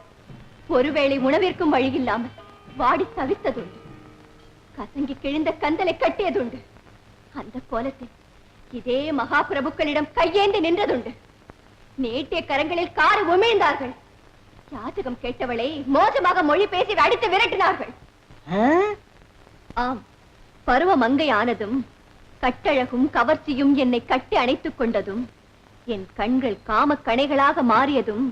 ஒருவேளை உணவிற்கும் வழியில்லாமல் வாடி தவித்ததுண்டு. கசங்கி கிழிந்த கந்தலை கட்டியதுண்டு. அந்த கோலத்தில் இதே மகாபிரபுக்களிடம் கையேந்தி நின்றதுண்டு. நீட்டிய கரங்களில் காரை உமிழ்ந்தார்கள். யாதகம் கேட்டவளை மோசமாக மொழி பேசி அடித்து விரட்டினார்கள். ஆம், பருவ மங்கை ஆனதும் கட்டழகும் கவர்ச்சியும் என்னை கட்டி அணைத்துக் கொண்டதும் என் கண்கள் காம கணைகளாக மாறியதும்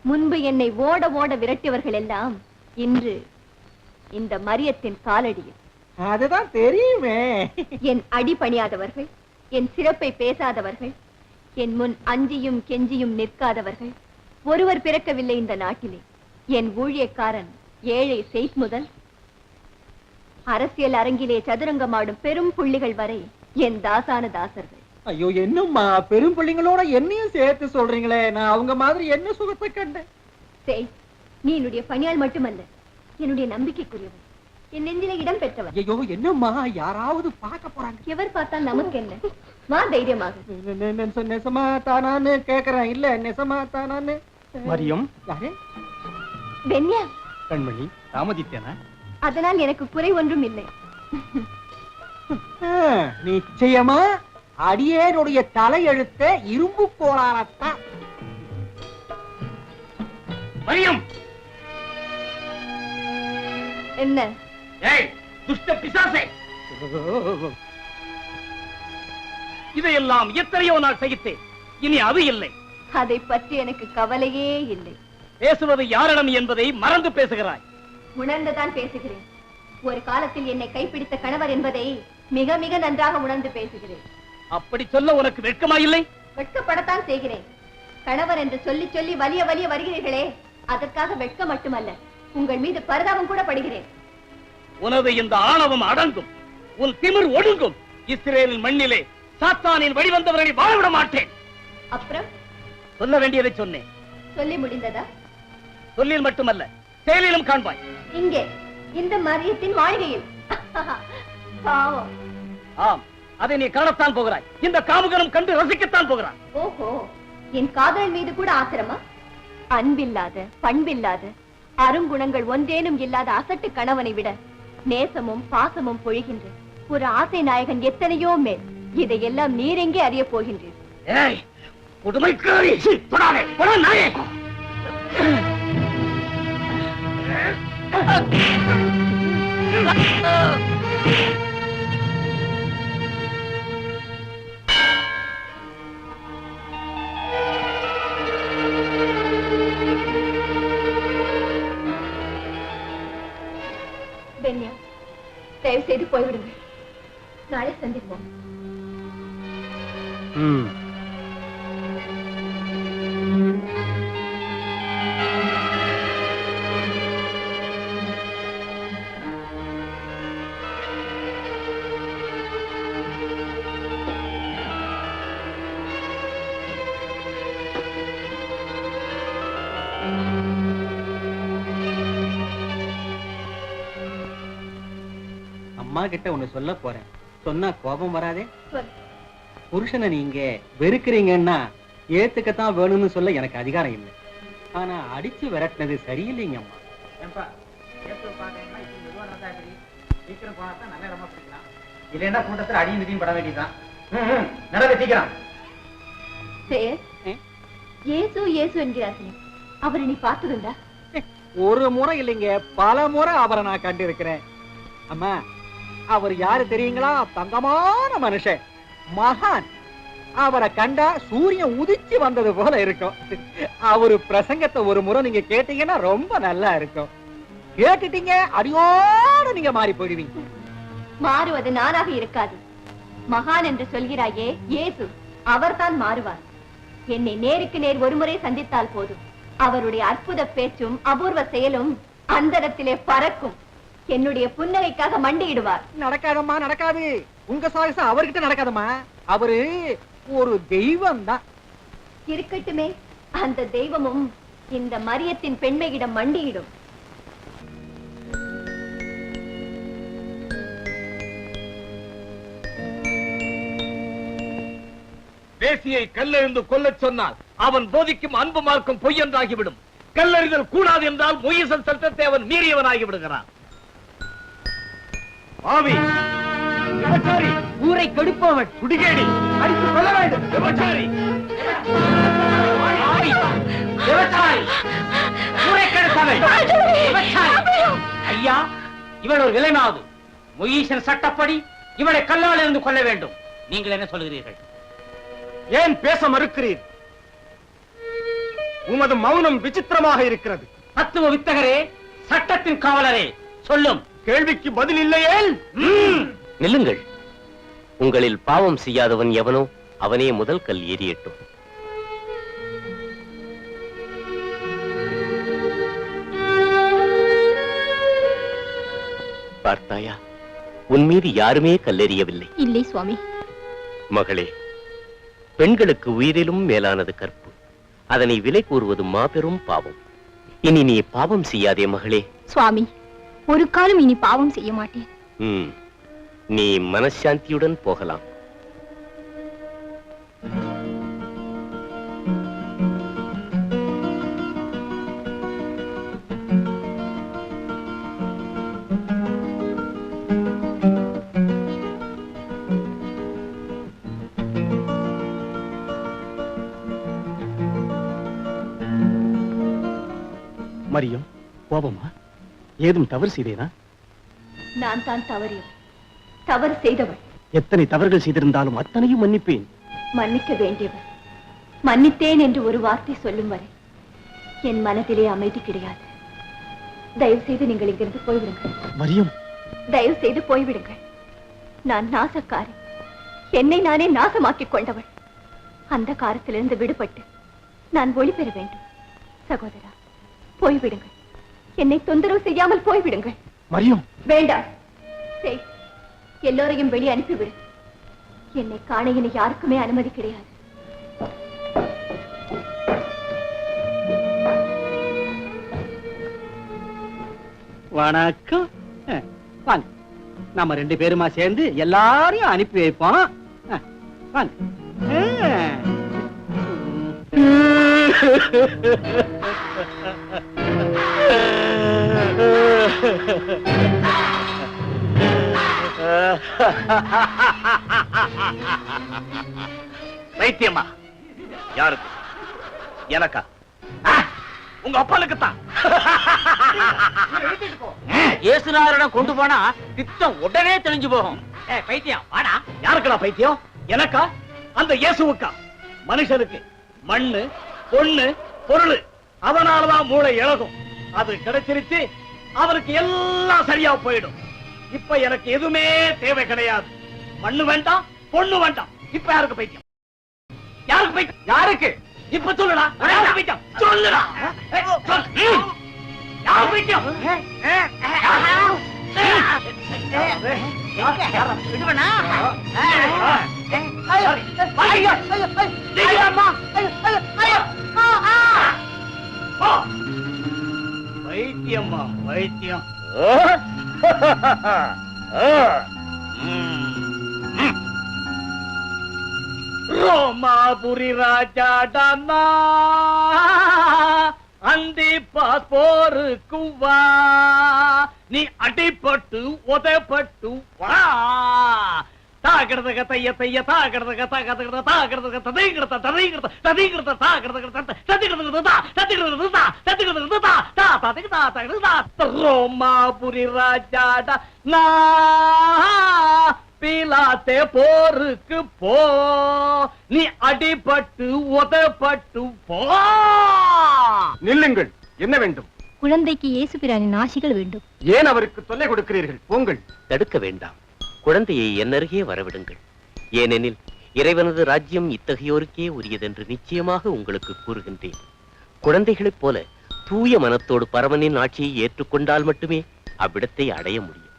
முன்பு என்னை ஓட ஓட விரட்டியவர்கள் எல்லாம் இன்று இந்த மரியத்தின் காலடியில். அதுதான் தெரியுமே. என் அடி பணியாதவர்கள், என் சிறப்பை பேசாதவர்கள், என் முன் அஞ்சியும் கெஞ்சியும் நிற்காதவர்கள் ஒருவர் பிறக்கவில்லை இந்த நாட்டிலே. என் ஊழியக்காரன் ஏழை செயிட் முதல் அரசியல் அரங்கிலே சதுரங்கமாடும் பெரும் புள்ளிகள் வரை என் தாசான தாசர்கள். ஐயோ, என்னம்மா பெரும் பிள்ளைங்களோட என்னையும் சேர்த்து சொல்றீங்களே? நான் அவங்க மாதிரி என்ன சுகத்தை கண்டேன்? செய், நீ என்னுடைய பணியால் மட்டுமல்ல, என்னுடைய நம்பிக்கைக்குரியவர், என் நெஞ்சிலே இடம் பெற்றவர். ஐயோ, என்னம்மா யாராவது பார்க்க போறாங்க? எவர் பார்த்தால் நமக்கு என்ன? வா தைரியமாக. நெசமா தானான்னு கேக்குறேன். இல்ல நெசமா தானான்னு. மரியம், யாரு? வெண்யா. கண்மணி, தாமதித்தேனா? அதனால் எனக்கு குறை ஒன்றும் இல்லை. நிச்சயமா அடியேனுடைய தலையெழுத்த இரும்பு கோளாரத்தான். மரியம், என்ன? ஏய் துஷ்ட பிசாசே, இதையெல்லாம் எத்தனையோ நாள் சகித்தேன். இனி அது இல்லை. அதை பற்றி எனக்கு கவலையே இல்லை. பேசுவது யாரிடம் என்பதை மறந்து பேசுகிறாய். உணர்ந்துதான் பேசுகிறேன். ஒரு காலத்தில் என்னை கைப்பிடித்த கணவர் என்பதை மிக மிக நன்றாக உணர்ந்து பேசுகிறேன். அப்படி சொல்ல உனக்கு வெட்கமா இல்லை? வெட்கப்படத்தான் செய்கிறேன். கணவர் என்று சொல்லி சொல்லி வலிய வலிய வருகிறீர்களே, அதற்காக வெட்கம் மட்டுமல்ல, உங்கள் மீது பரிதாபம் கூட படுகிறேன். உனது இந்த ஆணவம் அடங்கும், உன் திமிர் ஒடுங்கும். இஸ்ரேலின் மண்ணிலே சாத்தானின் வழிவந்தவர்களை வாழவிட மாட்டேன். அப்புறம் சொல்ல வேண்டியதை சொன்னேன். சொல்லி முடிந்ததா? சொல்லில் மட்டுமல்ல, செயலிலும் காண்பாய். இங்கே இந்த மரியத்தின் மாளிகையில். பாவம். ஆம், அதை நீ காணத்தான் போகிறாய். இந்த காமுகனும் கண்டு ரசிக்கத்தான் போகிறான். ஓஹோ, என் காதல் மீது கூட ஆத்திரமா? அன்பில்லாத, பண்பில்லாத, அருங்குணங்கள் ஒன்றேனும் இல்லாத அசட்டு கணவனை விட நேசமும் பாசமும் பொழிகின்ற ஒரு ஆசை நாயகன் எத்தனையோ மேல். இதையெல்லாம் நீரெங்கே அறிய போகின்றீர்? ஏய் புதுமைக்காரி, தொடாதே, தொட நாயே. பென்யா, தயவு செய்து போய்விடுங்கள். நாளை சந்திப்போம். அம்மா கிட்ட ஒண்ணு சொல்ல போறேன். சொன்னா கோபம் வராதே? சொல். புருஷனை நீங்க வெறுக்கிறீங்கன்னா ஏத்துக்கத்தான் வேணும்னு சொல்ல எனக்கு அதிகாரம் இல்லை. ஆனா அடிச்சு விரட்டினது சரியில்லைங்க அம்மா. சீக்கிரம் போனா தான் நல்ல இடமா பிடிக்கலாம். இல்லைன்னா கூட்டத்தில் அடியும் திடியும் பட வேண்டியதுதான். நடக்க சீக்கிரம். ஏசு ஏசு என்கிறார்கள். அவரை நீ பார்த்ததுண்டா? ஒரு முறை இல்லைங்க, பல முறை அவரை நான் கண்டு இருக்கிறேன். அம்மா, அவர் யாரு தெரியுங்களா? தங்கமான மனுஷன், மகான். அவரை கண்டா சூரியன் உதிச்சு வந்தது போல இருக்கும். அவரு பிரசங்கத்தை ஒரு முறை நீங்க கேட்டீங்கன்னா ரொம்ப நல்லா இருக்கும். கேட்டுட்டீங்க, அடியோட நீங்க மாறி போயிடுவீங்க. மாறுவது நானாக இருக்காது. மகான் என்று சொல்கிறாயே இயேசு, அவர்தான் மாறுவார். என்னை நேருக்கு நேர் ஒருமுறை சந்தித்தால் போதும், அவருடைய அற்புத பேச்சும் அபூர்வ செயலும் அந்தரத்திலே பறக்கும். என்னுடைய புன்னகைக்காக மண்டியிடுவார். நடக்காதம்மா, நடக்காது. உங்க சாகசம் அவர்கிட்ட நடக்காதம்மா. அவரு ஒரு தெய்வம் தான். இருக்கட்டுமே, அந்த தெய்வமும் இந்த மரியத்தின் பெண்மையிடம் மண்டியிடும். வேசியை கல்லெறிந்து கொல்லச் சொன்னால் அவன் போதிக்கும் அன்பு மார்க்கம் பொய் என்றாகிவிடும். கல்லெறிதல் கூடாது என்றால் மொய்சன் சட்டத்தை அவன் மீறியவனாகி விடுகிறான். ஆவி விபச்சாரி, ஊரை கெடுப்பவன், குடிகேடி, அடித்து கொள்ள வேண்டும். விபச்சாரி, விபச்சாரி, ஊரை கெடுப்பவன், விபச்சாரி. ஐயா, இவள் ஒரு விலைமாது. மொய்சன் சட்டப்படி இவளை கல்லால் இருந்து கொள்ள வேண்டும். நீங்கள் என்ன சொல்கிறீர்கள்? ஏன் பேச மறுக்கிறீர்? உமது மௌனம் விசித்திரமாக இருக்கிறது. தத்துவ வித்தகரே, சட்டத்தின் காவலரே, சொல்லும். கேள்விக்கு பதில் இல்லையே. நில்லுங்கள். உங்களில் பாவம் செய்யாதவன் எவனோ அவனே முதல் கல் ஏறியட்டும். பார்த்தாயா, உன் மீது யாருமே கல்லெறியவில்லை. இல்லை சுவாமி. மகளே, பெண்களுக்கு உயிரிலும் மேலானது கற்பு. அதனை விலை கூறுவது மாபெரும் பாவம். இனி நீ பாவம் செய்யாதே மகளே. சுவாமி, ஒரு காலம் இனி பாவம் செய்ய மாட்டேன். நீ மனசாந்தியுடன் போகலாம். மரியம், கோபமா? ஏதும் தவறு செய்தேனா? நான் தான் தவறியவள், தவறு செய்தவள். எத்தனை தவறுகள் செய்திருந்தாலும் அத்தனையும் மன்னிப்பேன். மன்னிக்க வேண்டியவள். மன்னித்தேன் என்று ஒரு வார்த்தை சொல்லும் வரை என் மனதிலே அமைதி கிடையாது. தயவு செய்து நீங்கள் இங்கிருந்து போய்விடுங்கள். மரியம், தயவு செய்து போய்விடுங்கள். நான் நாசக்காரி. என்னை நானே நாசமாக்கிக் கொண்டவள். அந்த காரத்திலிருந்து விடுபட்டு நான் ஒளி பெற வேண்டும். சகோதரா, போய்விடுங்கள். என்னை தொந்தரவு செய்யாமல் போய்விடுங்கள். மரியம், வேண்டாம். செய், எல்லோரையும் வெளியே அனுப்பிவிடு. என்னை காண இனி யாருக்குமே அனுமதி கிடையாது. வணக்கம். வாங்க, நாம 2 பேருமா சேர்ந்து எல்லாரையும் அனுப்பி வைப்போம். வாங்க. வைத்தியமா? யாருக்கு? எனக்கா? உங்க அப்பனுக்குத்தான். இயேசுநாதரிடம் கொண்டு போனா திட்டம் உடனே தெளிஞ்சு போகும். பைத்தியம், வாடா. யாருக்குடா பைத்தியம்? எனக்கா? அந்த இயேசுவுக்கா? மனுஷனுக்கு மண்ணு, பொண்ணு, பொருள், அவனாலதான் மூளை இழகும். அது கிடைச்சிருச்சு, அவருக்கு எல்லாம் சரியா போயிடும். இப்ப எனக்கு எதுவுமே தேவை கிடையாது. மண்ணு வேண்டாம், பொண்ணு வேண்டாம். இப்ப யாருக்கு பைத்தியம்? யாருக்கு பைத்தியம்? யாருக்கு? இப்ப சொல்லுடா. யாருக்கு பைத்தியம்? சொல்லுடா. யாருக்கு பைத்தியம்? விடுவனா? வைத்தியம்மா, வைத்தியம். ரோமாபுரி ராஜாடானா அந்திப்பா போருக்கு வா, நீ அடிபட்டு உதப்பட்டு வா. தாகிறத தைய தைய தாகிறத தாகிறத தாகிறத ததைகிறத ததைகிறத ததைகிறத தாகிறத ததைகிறத தா ததைகிறத தா ததைகிறத தா தா ததைகிறத ததைகிறத. ரோமாபுரி ராஜாடா நா பீலாத்தே போருக்கு போ, நீ அடிபட்டு உதப்பட்டு போ. நில்லுங்கள். என்ன வேண்டும்? குழந்தைக்கு இயேசு பிரானின் ஆசிகள் வேண்டும். ஏன் அவருக்கு தொல்லை கொடுக்கிறீர்கள்? போங்கள். தடுக்க வேண்டாம். குழந்தையை என்னருகே வரவிடுங்கள். ஏனெனில் இறைவனது ராஜ்யம் இத்தகையோருக்கே உரியதென்று நிச்சயமாக உங்களுக்கு கூறுகின்றேன். குழந்தைகளைப் போல தூய மனத்தோடு பரமனின் ஆட்சியை ஏற்றுக்கொண்டால் மட்டுமே அவ்விடத்தை அடைய முடியும்.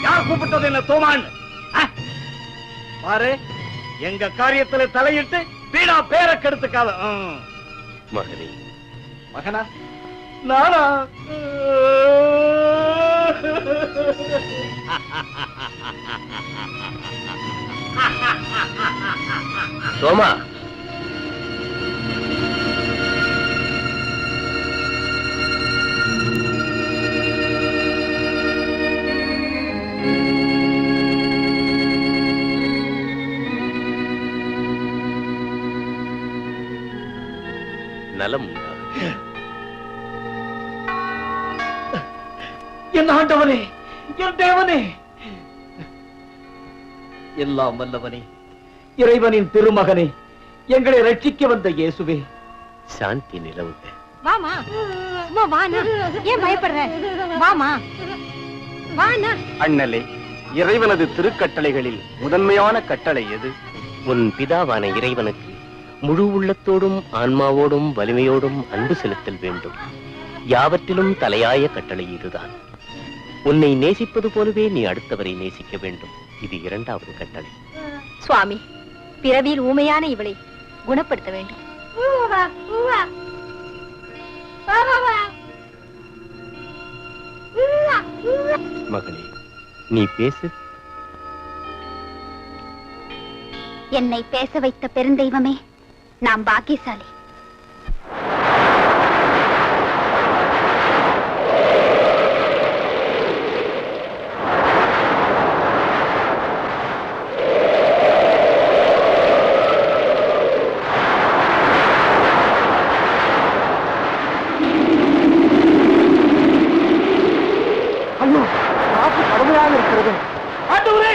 யார் கூப்பிட்டது என்ன தோமான்னு? பாரு, எங்க காரியத்துல தலையிட்டு வீணா பேர கெடுத்துக்காத. மகனே, மகனா நானா? சோமா, நலம் உண்டாக. என் ஆண்டவனே, என் தேவனே, எல்லாம் வல்லவனே, இறைவனின் திருமகனே, எங்களை ரட்சிக்க வந்த இயேசுவே, சாந்தி நிலவுக. வாமா, அம்மா வானா, ஏன் பயப்படுற? வாமா, வானா. அண்ணலே, இறைவனது திருக்கட்டளைகளில் முதன்மையான கட்டளை எது? உன் பிதாவான இறைவனுக்கு முழு உள்ளத்தோடும் ஆன்மாவோடும் வலிமையோடும் அன்பு செலுத்தல் வேண்டும். யாவற்றிலும் தலையாய கட்டளை இதுதான். உன்னை நேசிப்பது போலவே நீ அடுத்தவரை நேசிக்க வேண்டும். இது இரண்டாவது கட்டளை. சுவாமி, பிறவியில் ஊமையான இவளை குணப்படுத்த வேண்டும். மகளே, நீ பேசு. என்னை பேச வைத்த பெருந்தெய்வமே, நாம் பாக்கியசாலி. ஐயோ, காப்பு கடுமையாக இருக்கிறது. ஆண்டவரே,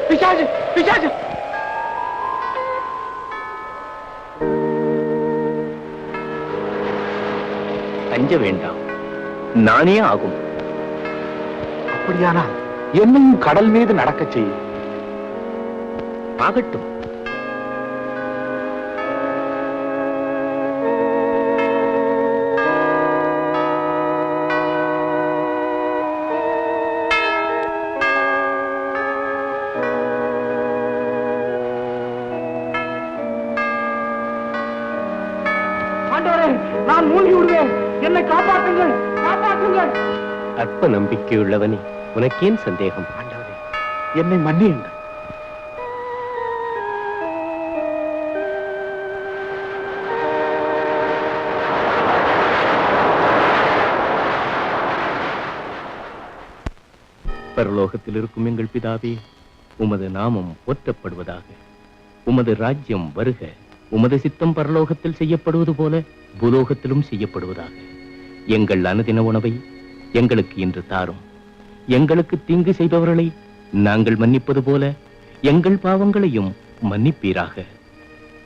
பிசாசு, பிசாசு. அஞ்ச வேண்டாம், நானே ஆகும். அப்படியானால் என்னையும் கடல் மீது நடக்க செய்யும். ஆகட்டும். ஆண்டவரே, நான் மூழ்கி விடுவேன். என்னை காப்பாற்றுங்கள், காப்பாற்றுங்கள். அற்ப நம்பிக்கையுள்ளவனே, உனக்கேன் சந்தேகம்? ஆண்டவரே, என்னை மன்னியுங்கள். பரலோகத்தில் இருக்கும் எங்கள் பிதாவே, உமது நாமம் போற்றப்படுவதாக. உமது ராஜ்யம் வருக. உமது சித்தம் பரலோகத்தில் செய்யப்படுவது போல பூலோகத்திலும் செய்யப்படுவதாக. எங்கள் அனுதின உணவை எங்களுக்கு இன்று தாரும். எங்களுக்கு தீங்கு செய்பவர்களை நாங்கள் மன்னிப்பது போல எங்கள் பாவங்களையும் மன்னிப்பீராக.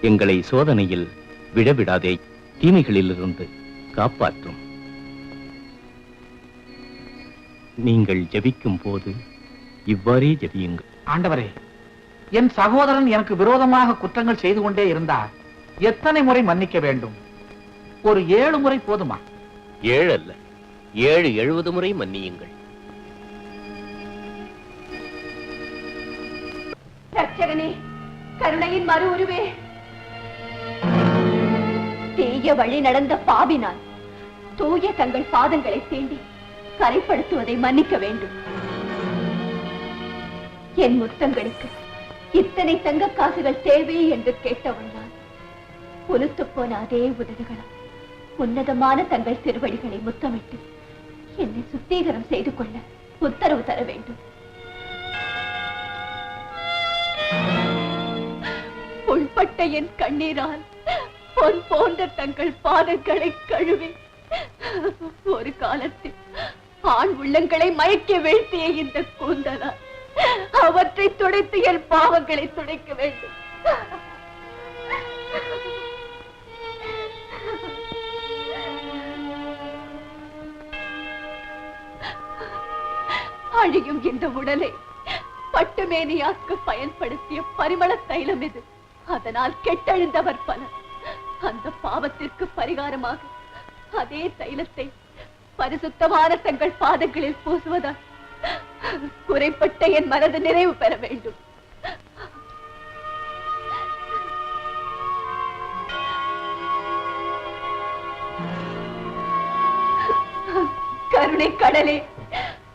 எங்களை சோதனையில் விடவிடாதே, தீமைகளிலிருந்து காப்பாற்றும். நீங்கள் ஜெபிக்கும் போது இவ்வாறே ஜெபியுங்கள். ஆண்டவரே, என் சகோதரன் எனக்கு விரோதமாக குற்றங்கள் செய்து கொண்டே இருந்தார். எத்தனை முறை மன்னிக்க வேண்டும்? ஒரு 7 முறை போதுமா? 7 அல்ல, 70 முறை மன்னியுங்கள். ரட்சகனே, கருணையின் மறு உருவே, தீய வழி நடந்த பாவினால் தூய தங்கள் பாதங்களை தீண்டி கரைப்படுத்துவதை மன்னிக்க வேண்டும். என் முத்தங்களுக்கு இத்தனை தங்க காசுகள் தேவை என்று கேட்டவன் நான். புலுத்து போன அதே உதடுகளும் உன்னதமான தங்கள் திருவடிகளை முத்தமிட்டு என்னை சுத்தீகரம் செய்து கொள்ள உத்தரவு தர வேண்டும். உள்பட்ட என் கண்ணீரால் பொன் போன்ற தங்கள் பாதங்களை கழுவி ஒரு காலத்தில் ஆண் உள்ளங்களை மயக்க வீழ்த்திய இந்த கூந்தலா அவற்றை துடைத்து என் பாவங்களை துடைக்க வேண்டும். அழியும் இந்த உடலை பட்டுமேனியாக்க பயன்படுத்திய பரிமள தைலம் இது. அதனால் கெட்டெழுந்தவர் பலர். அந்த பாவத்திற்கு பரிகாரமாக அதே தைலத்தை பரிசுத்தமான தங்கள் பாதங்களில் பூசுவதால் குறைப்பட்ட என் மனது நிறைவு பெற வேண்டும். கருணை கடலே,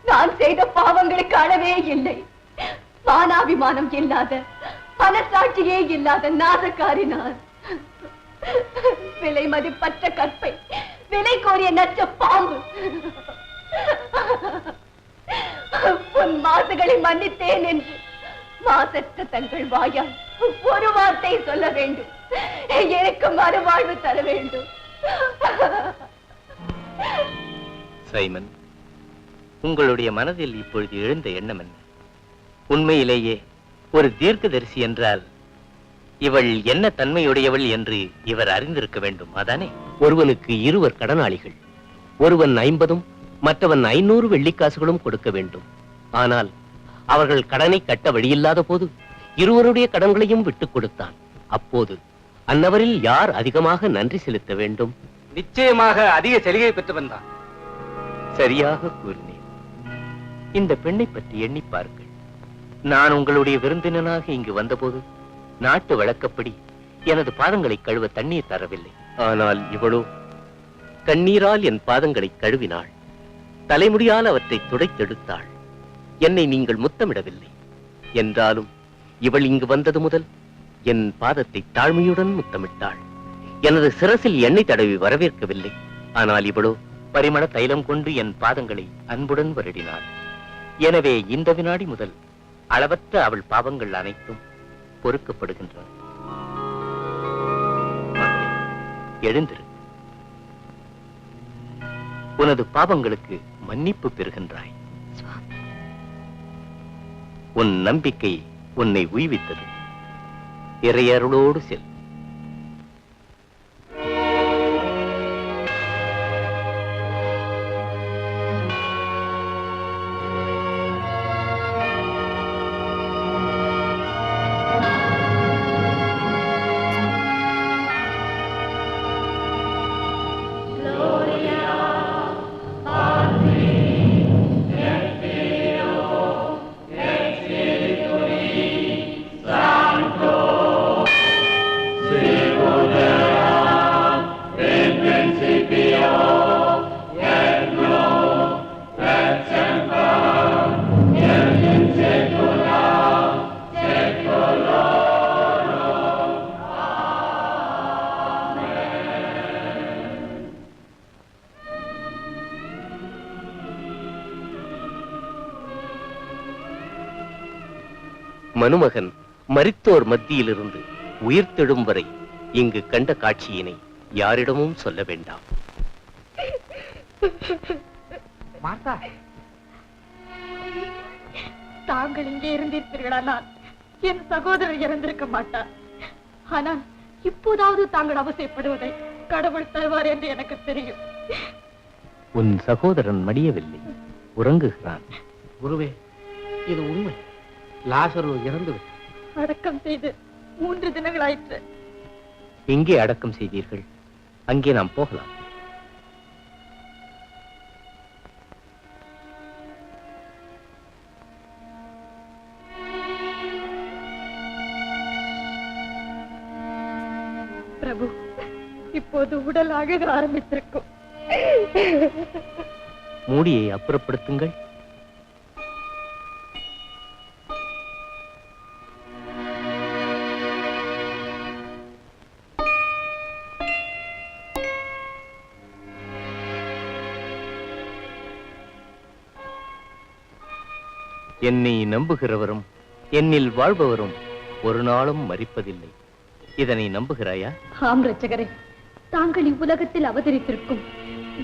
நான் செய்த பாவங்களுக்கு அளவே இல்லை. மானாபிமானம் இல்லாத, மனசாட்சியே இல்லாத நாசக்காரி நான். விலை மதிப்பற்ற கற்பை விலை கோரிய நச்ச பாம்பு. உன் மாசுகளை மன்னித்தேன் என்று மாசற்ற தங்கள் வாயால் ஒரு வார்த்தை சொல்ல வேண்டும். எனக்கு மறுவாழ்வு தர வேண்டும். சைமன், உங்களுடைய மனதில் இப்பொழுது எழுந்த எண்ணம் என்ன? உண்மையிலேயே ஒரு தீர்க்கதரிசி என்றால் இவள் என்ன தன்மையுடையவள் என்று இவர் அறிந்திருக்க வேண்டும், அதானே? ஒருவனுக்கு இருவர் கடனாளிகள். ஒருவன் 50 மற்றவன் 500 வெள்ளிக்காசுகளும் கொடுக்க வேண்டும். ஆனால் அவர்கள் கடனை கட்ட வழியில்லாத போது இருவருடைய கடன்களையும் விட்டுக் கொடுத்தான். அப்போது அந்நவரில் யார் அதிகமாக நன்றி செலுத்த வேண்டும்? நிச்சயமாக அதிக சலுகை பெற்றவன் தான். சரியாக கூறினேன். இந்த பெண்ணை பற்றி எண்ணி பாருங்கள். நான் உங்களுடைய விருந்தினனாக இங்கு வந்தபோது நாட்டு வழக்கப்படி எனது பாதங்களை கழுவ தண்ணீர் தரவில்லை. ஆனால் இவளோ கண்ணீரால் என் பாதங்களை கழுவினாள். தலைமுடியால் அவற்றை துடைத்தெடுத்தாள். என்னை நீங்கள் முத்தமிடவில்லை. என்றாலும் இவள் இங்கு வந்தது முதல் என் பாதத்தை தாழ்மையுடன் முத்தமிட்டாள். எனது சிரசில் எண்ணெய் தடவி வரவேற்கவில்லை. ஆனால் இவளோ பரிமள தைலம் கொண்டு என் பாதங்களை அன்புடன் வருடினாள். எனவே இந்த வினாடி முதல் அளவற்ற அவள் பாவங்கள் அனைத்தும் பொறுக்கப்படுகின்றன. எழுந்திரு. உனது பாவங்களுக்கு மன்னிப்பு பெறுகின்றாய். உன் நம்பிக்கை உன்னை உய்வித்தது. இறையருளோடு செல். மனுமகன் மரித்தோர் மத்தியிலிருந்து உயிர்த்தெழும் வரை இங்கு கண்ட காட்சியினை யாரிடமும் சொல்ல வேண்டாம். தாங்கள் இங்கே இருந்திருப்பீர்களானால் என் சகோதரர் இறந்திருக்க மாட்டார். ஆனால் இப்போதாவது தாங்கள் அவசியப்படுவதை கடவுள் தருவார் என்று எனக்கு தெரியும். உன் சகோதரன் மடியவில்லை, உறங்குகிறான். குருவே, இது உண்மை. லாசரு இறந்து அடக்கம் செய்து 3 தினங்களாயிற்று. எங்கே அடக்கம் செய்தீர்கள்? அங்கே நாம் போகலாம். பிரபு, இப்போது உடல் அழுக ஆரம்பித்திருக்கும். மூடியை அப்புறப்படுத்துங்கள். என்னை நம்புகிறவரும் என்னில் வாழ்பவரும் ஒரு நாளும் மரிப்பதில்லை. இதனை நம்புகிறாயா? ஆம் ரட்சகரே, தாங்கள் இவ்வுலகத்தில் அவதரித்திருக்கும்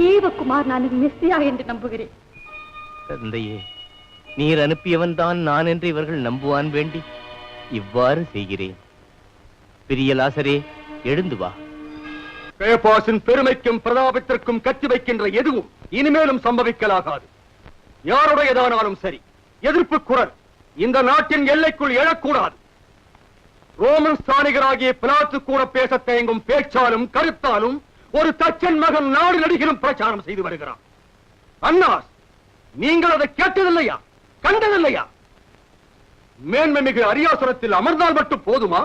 தேவகுமார் நான் மெஸ்ஸியா என்று நம்புகிறேன். தந்தையே, நீர் அனுப்பியவன் தான் நான் என்று இவர்கள் நம்புவான் வேண்டி இவ்வாறு செய்கிறேன். பிரியலாசரே, எழுந்து வா. கேபாசின் பெருமைக்கும் பிரதாபத்திற்கும் கட்டி வைக்கின்ற எதுவும் இனிமேலும் சம்பவிக்கலாகாது. யாருடையதானாலும் சரி, எதிர்ப்பு குரல் இந்த நாட்டின் எல்லைக்குள் எழக்கூடாது. ரோமன் ஸ்தானிகராகிய பிலாத்து கூட பேச தயங்கும் பேச்சாலும் கருத்தாலும் ஒரு தச்சன் மகன் நாடு நடிகரும் பிரச்சாரம் செய்து வருகிறான். அன்னாஸ், நீங்கள் அதை கேட்டதில்லையா, கண்டதில்லையா? மேன்மை மிகு அரியாசுரத்தில் அமர்ந்தால் மட்டும் போதுமா?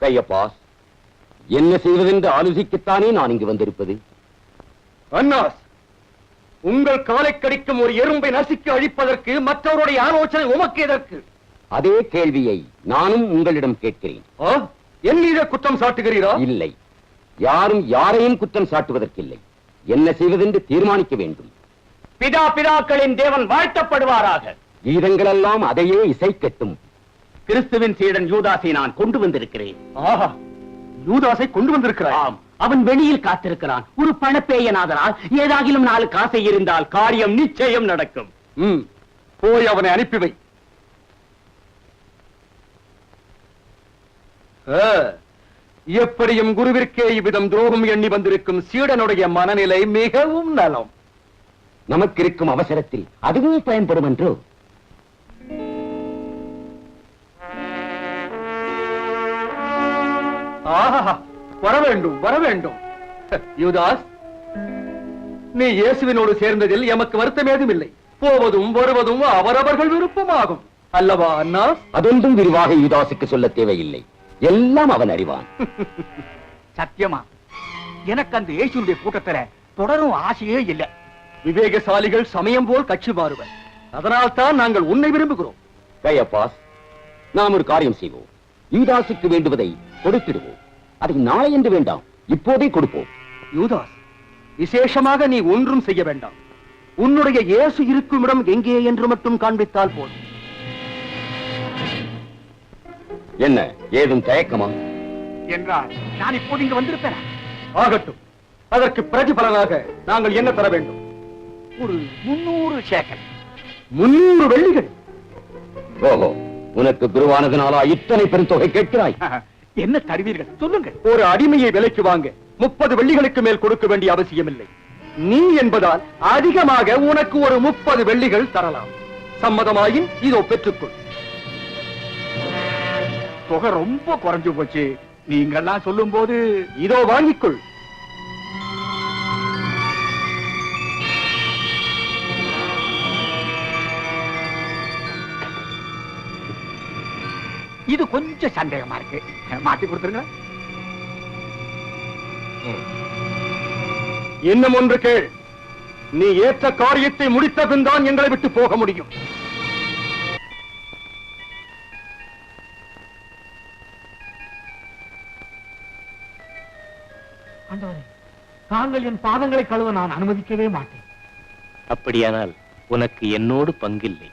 கையப்பாஸ், என்ன செய்வதென்று ஆலோசிக்கத்தானே நான் இங்கு வந்திருப்பது. அன்னாஸ், உங்கள் காலை கடிக்கும் ஒரு எறும்பை நசுக்கி அழிப்பதற்கு மற்றவருடைய ஆலோசனை உமக்கு எதற்கு? அதே கேள்வியை நானும் உங்களிடம் கேட்கிறேன். என் மீது குற்றம் சாட்டுகிறீரா? இல்லை, யாரும் யாரையும் குற்றம் சாட்டுவதற்கில்லை. என்ன செய்வதென்று தீர்மானிக்க வேண்டும். பிதாக்களின் தேவன் வாழ்த்தப்படுவாராக. கீதங்கள் எல்லாம் அதையே இசைக்கட்டும். கிறிஸ்துவின் சீடன் யூதாசை நான் கொண்டு வந்திருக்கிறேன். ஆஹா, யூதாசை கொண்டு வந்திருக்கிறாய்? ஆம், அவன் வெளியில் காத்திருக்கிறான். ஒரு பணப்பேயனாதலால் ஏதாகிலும் 4 காசை இருந்தால் காரியம் நிச்சயம் நடக்கும். போய் அவனை அனுப்பி வை. எப்படியும் குருவிற்கே இவ்விதம் துரோகம் எண்ணி வந்திருக்கும் சீடனுடைய மனநிலை மிகவும் நலம். நமக்கு இருக்கும் அவசரத்தில் அதுவும் பயன்படும் என்றோ? ஆஹா, வர வேண்டும், வர வேண்டும். யூதாஸ், நீ இயேசுவினோடு சேர்ந்ததில் எமக்கு வருத்தம் ஏதும் இல்லை. போவதும் வருவதும் அவரவர்கள் விருப்பமாகும் அல்லவா அண்ணா? அதொன்றும் விரிவாக யூதாசுக்கு சொல்ல தேவையில்லை, எல்லாம் அவன் அறிவான். சத்தியமா எனக்கு அந்த இயேசுடைய கூட்டத்துல தொடரும் ஆசையே இல்லை. விவேகசாலிகள் சமயம் போல் கட்சி மாறுவர். அதனால் தான் நாங்கள் உன்னை விரும்புகிறோம். கையப்பாஸ், நாம் ஒரு காரியம் செய்வோம். யூதாசுக்கு வேண்டுவதை கொடுத்திடுவோம். அதை நாளை என்று வேண்டாம், இப்போதே கொடுப்போம். யூதாஸ், விசேஷமாக நீ ஒன்றும் செய்ய வேண்டாம். உன்னுடைய இயேசு இருக்கும் இடம் எங்கே என்று மட்டும் காண்பித்தால் போதும். என்ன, ஏதும் தயக்கமா? என்றால் நான் இப்போது இங்கு வந்திருப்பேன். ஆகட்டும், அதற்கு பிரதிபலனாக நாங்கள் என்ன தர வேண்டும்? ஒரு 300 சேக்கல். 300 வெள்ளிகள்? ஓஹோ, உனக்கு குருவானதுனாலா இத்தனை பெருந்தொகை கேட்கிறாய்? என்ன தருவீர்கள் சொல்லுங்கள். ஒரு அடிமையை விலைக்கு வாங்க 30 வெள்ளிகளுக்கு மேல் கொடுக்க வேண்டிய அவசியமில்லை. நீ என்பதால் அதிகமாக உனக்கு ஒரு 30 வெள்ளிகள் தரலாம். சம்மதமாயின் இதோ பெற்றுக்கொள். தொகை ரொம்ப குறைஞ்சு போச்சு. நீங்கெல்லாம் சொல்லும் போது இதோ வாங்கிக்கொள். இது கொஞ்சம் சந்தேகமா இருக்கு, மாத்தி கொடுத்துருங்க. இன்னும் ஒன்று கேள். நீ ஏற்ற காரியத்தை முடித்த பின் தான் எங்களை விட்டு போக முடியும். தாங்கள் என் பாதங்களை கழுவ நான் அனுமதிக்கவே மாட்டேன். அப்படியானால் உனக்கு என்னோடு பங்கில்லை.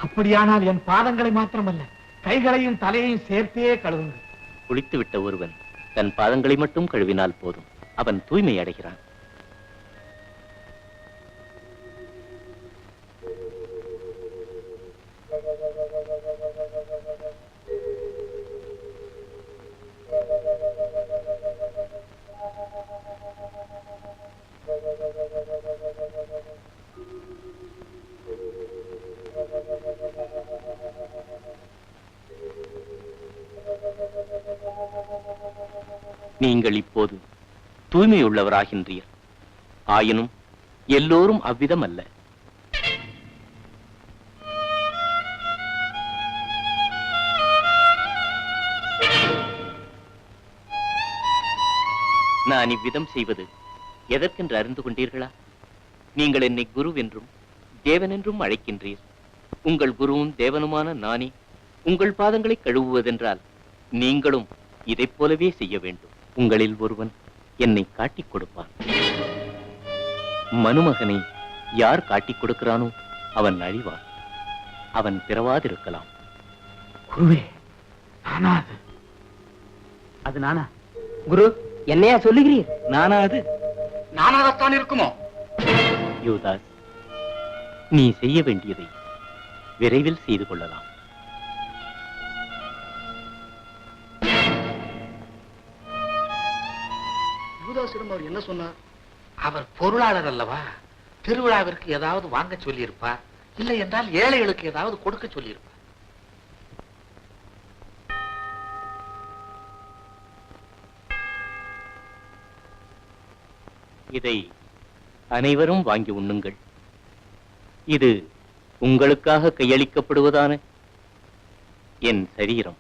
அப்படியானால் என் பாதங்களை மாத்திரமல்ல, கைகளையும் தலையையும் சேர்த்தே கழுவுங்கள். குளித்துவிட்ட ஒருவன் தன் பாதங்களை மட்டும் கழுவினால் போதும், அவன் தூய்மை அடைகிறான். நீங்கள் இப்போது தூய்மையுள்ளவராகின்றீர். ஆயினும் எல்லோரும் அவ்விதம் அல்ல. நான் இவ்விதம் செய்வது எதற்கென்று அறிந்து கொண்டீர்களா? நீங்கள் என்னை குரு என்றும் தேவன் என்றும் அழைக்கின்றீர். உங்கள் குருவும் தேவனுமான நானே உங்கள் பாதங்களை கழுவுவதென்றால் நீங்களும் இதைப் போலவே செய்ய வேண்டும். உங்களில் ஒருவன் என்னை காட்டிக் கொடுப்பான். மனுமகனை யார் காட்டிக் கொடுக்கிறானோ அவன் அழிவான். அவன் பிறவாதிருக்கலாம். குருவே, நானாது அது நானா? குரு, என்னையா சொல்லுகிறீர்? நானா அது? நானாகத்தான் இருக்குமோ? யூதாஸ், நீ செய்ய வேண்டியதை விரைவில் செய்து கொள்ளலாம். யூதாசிடம் அவர் என்ன சொன்னார்? அவர் பொருளாளர் அல்லவா, திருவிழாவிற்கு ஏதாவது வாங்க சொல்லியிருப்பார், இல்லை என்றால் ஏழைகளுக்கு ஏதாவது கொடுக்க சொல்லியிருப்பார். இதை அனைவரும் வாங்கி உண்ணுங்கள். இது உங்களுக்காக கையளிக்கப்படுவதான என் சரீரம்.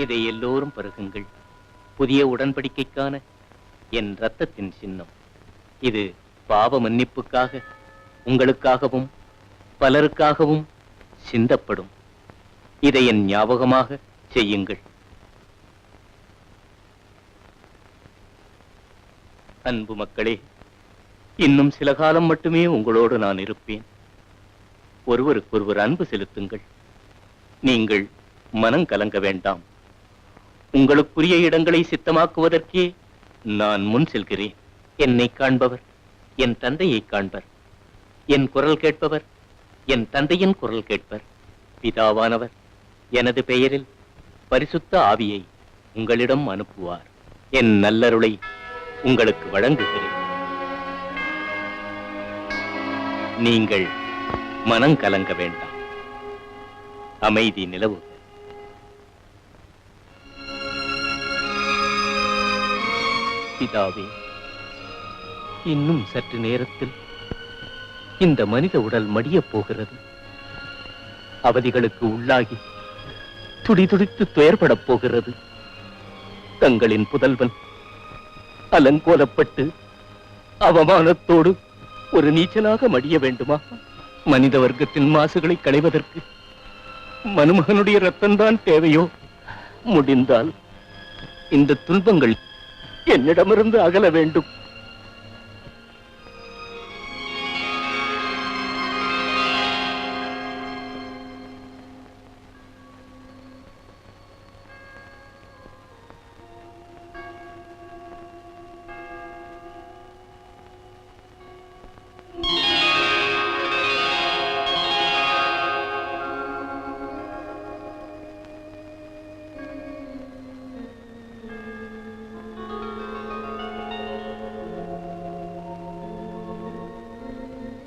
இதை எல்லோரும் பருகுங்கள். புதிய உடன்படிக்கைக்கான என் இரத்தத்தின் சின்னம். இது பாவ மன்னிப்புக்காக உங்களுக்காகவும் பலருக்காகவும் சிந்தப்படும். இதை என் ஞாபகமாக செய்யுங்கள். அன்பு மக்களே, இன்னும் சில காலம் மட்டுமே உங்களோடு நான் இருப்பேன். ஒருவருக்கொருவர் அன்பு செலுத்துங்கள். நீங்கள் மனம் கலங்க வேண்டாம். உங்களுக்குரிய இடங்களை சித்தமாக்குவதற்கே நான் முன் செல்கிறேன். என்னை காண்பவர் என் தந்தையை காண்பர். என் குரல் கேட்பவர் என் தந்தையின் குரல் கேட்பர். பிதாவானவர் எனது பெயரில் பரிசுத்த ஆவியை உங்களிடம் அனுப்புவார். என் நல்லருளை உங்களுக்கு வழங்குகிறேன். நீங்கள் மனம் கலங்க வேண்டாம். அமைதி நிலவுக. பிதாவே, இன்னும் சற்று நேரத்தில் இந்த மனித உடல் மடியப் போகிறது. அவதிகளுக்கு உள்ளாகி துடிதுடித்து துயர்படப் போகிறது. தங்களின் புதல்வன் அலங்கோலப்பட்டு அவமானத்தோடு ஒரு நீச்சலாக மடிய வேண்டுமா? மனித வர்க்கத்தின் மாசுகளை களைவதற்கு மனுமகனுடைய ரத்தம்தான் தேவையோ? முடிந்தால் இந்த துன்பங்கள் என்னிடமிருந்து அகல வேண்டும்.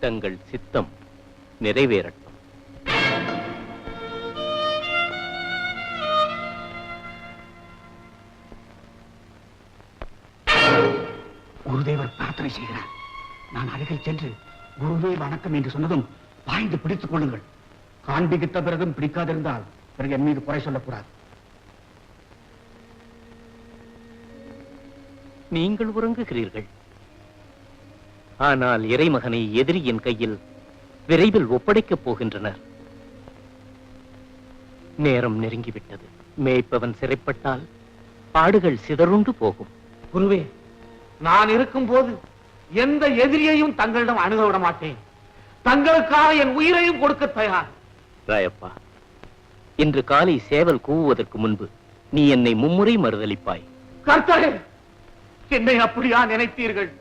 தங்கள் சித்தம் நிறைவேறட்டும். குருதேவர் பிரார்த்தனை செய்கிறார். நான் அருகில் சென்று குருவே வணக்கம் என்று சொன்னதும் பாய்ந்து பிடித்துக் கொள்ளுங்கள். காண்பித்த பிறகும் பிடிக்காதிருந்தால் பிறகு என் மீது குறை சொல்லக்கூடாது. நீங்கள் உறங்குகிறீர்கள். ஆனால் இறைமகனை எதிரியின் கையில் விரைவில் ஒப்படைக்கப் போகின்றனர். நேரம் நெருங்கிவிட்டது. மேய்ப்பவன் சிறைப்பட்டால் ஆடுகள் சிதறுண்டு போகும். குருவே, நான் இருக்கும் போது எந்த எதிரியையும் தங்களிடம் அணுக விட மாட்டேன். தங்களுக்காக என் உயிரையும் கொடுக்க தயார். ராயப்பா, இன்று காலை சேவல் கூவுவதற்கு முன்பு நீ என்னை மும்முறை மறுதலிப்பாய். கர்த்தரே, என்னை அப்படியா நினைத்தீர்கள்?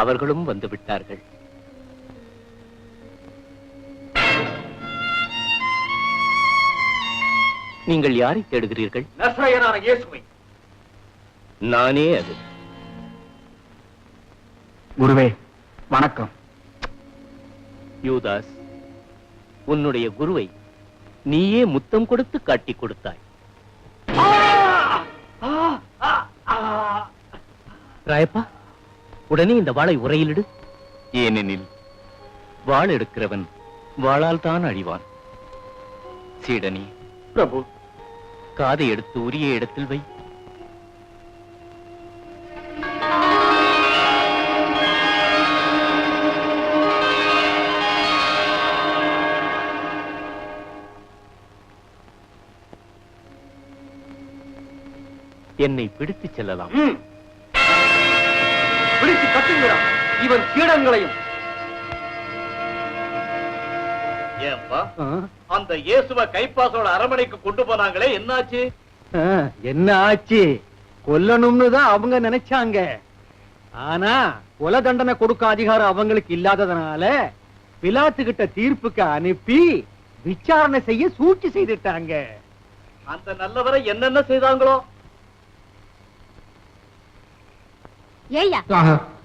அவர்களும் வந்து விட்டார்கள். நீங்கள் யாரை தேடுகிறீர்கள்? நசரேயனான இயேசுவை. நானே அது. குருவே வணக்கம். யூதாஸ், உன்னுடைய குருவை நீயே முத்தம் கொடுத்து காட்டி கொடுத்தாய். ராயப்பா, உடனே இந்த வாளை உரையிலிடு. ஏனெனில் வாள் எடுக்கிறவன் வாளால் தான் அழிவான். சீடனே, பிரபு, காதை எடுத்து உரிய இடத்தில் வை. என்னை பிடித்து செல்லலாம். பிடித்து கட்டுங்களா இவன் சீடங்களையும். ஏன்பா அந்த இயேசுவை கைப்பாசோட அரமனைக்கு கொண்டு போனாங்களே, என்னாச்சு? என்ன ஆச்சு? கொல்லணும்னு தான் அவங்க நினைச்சாங்க. ஆனா கொலை தண்டனை கொடுக்க அதிகாரம் அவங்களுக்கு இல்லாததுனால பிலாத்து கிட்ட தீர்ப்புக்கு அனுப்பி விசாரணை செய்ய சூழ்ச்சி செய்துட்டாங்க. அந்த நல்லவரை என்னென்ன செய்தாங்களோ? ஏய்யா,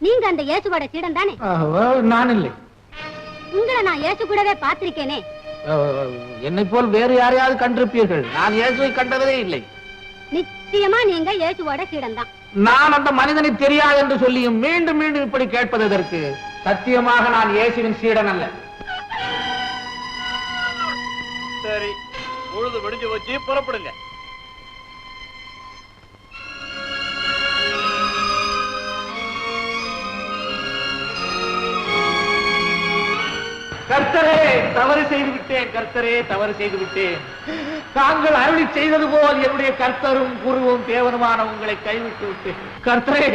நீங்க அந்த இயேசுவோட சீடன் தானே? நான் இல்லை. உங்களை நான் இயேசு கூடவே பார்த்திருக்கேனே. என்னை போல் வேறு யாரையாவது கண்டிருப்பீர்கள். நான் இயேசுவை கண்டதே இல்லை. நிச்சயமா நீங்க இயேசுவோட சீடன் தான். நான் அந்த மனிதனை தெரியாது என்று சொல்லியும் மீண்டும் மீண்டும் இப்படி கேட்பதற்கு சத்தியமாக நான் இயேசுவின் சீடன் அல்ல. சரி, பொழுது விடிஞ்சு வச்சு புறப்படுங்க. கர்த்தரே, தவறு செய்து விட்டேன். கர்த்தரே, தவறு செய்து விட்டேன். தாங்கள் அருளி செய்தது போல் என்னுடைய கர்த்தரும் குருவும் தேவனுமான உங்களை கைவிட்டு விட்டேன். கர்த்தரே,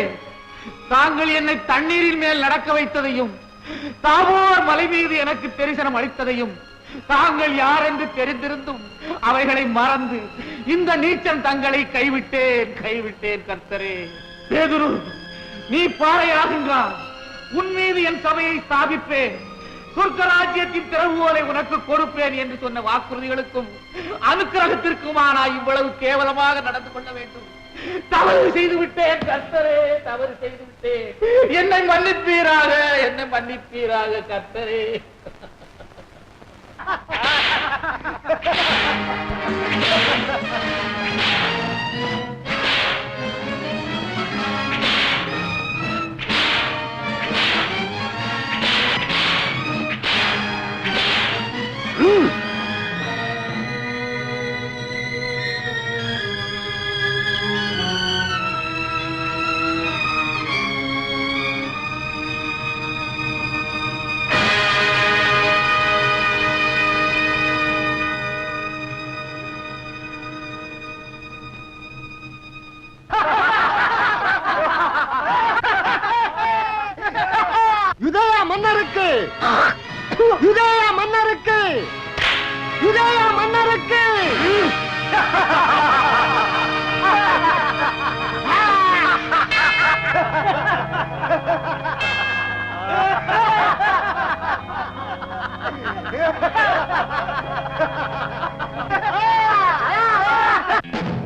தாங்கள் என்னை தண்ணீரின் மேல் நடக்க வைத்ததையும் தாபோர் மலை மீது எனக்கு தரிசனம் அளித்ததையும் தாங்கள் யார் என்று தெரிந்திருந்தும் அவைகளை மறந்து இந்த நீச்சன் தங்களை கைவிட்டேன். கர்த்தரே, பேதுரு, நீ பாறையாகின்றான். உன் மீது என் சபையை ஸ்தாபிப்பேன். சொர்க்கராஜ்யத்தின் திறவுகோலை உனக்கு கொடுப்பேன் என்று சொன்ன வாக்குறுதிகளுக்கும் அனுக்கிரகத்திற்குமானா இவ்வளவு கேவலமாக நடந்து கொள்ள வேண்டும்? தவறு செய்து விட்டேன் கர்த்தரே, தவறு செய்து விட்டேன். என்னை மன்னிப்பீராக கர்த்தரே. யுதேயா மன்னருக்கு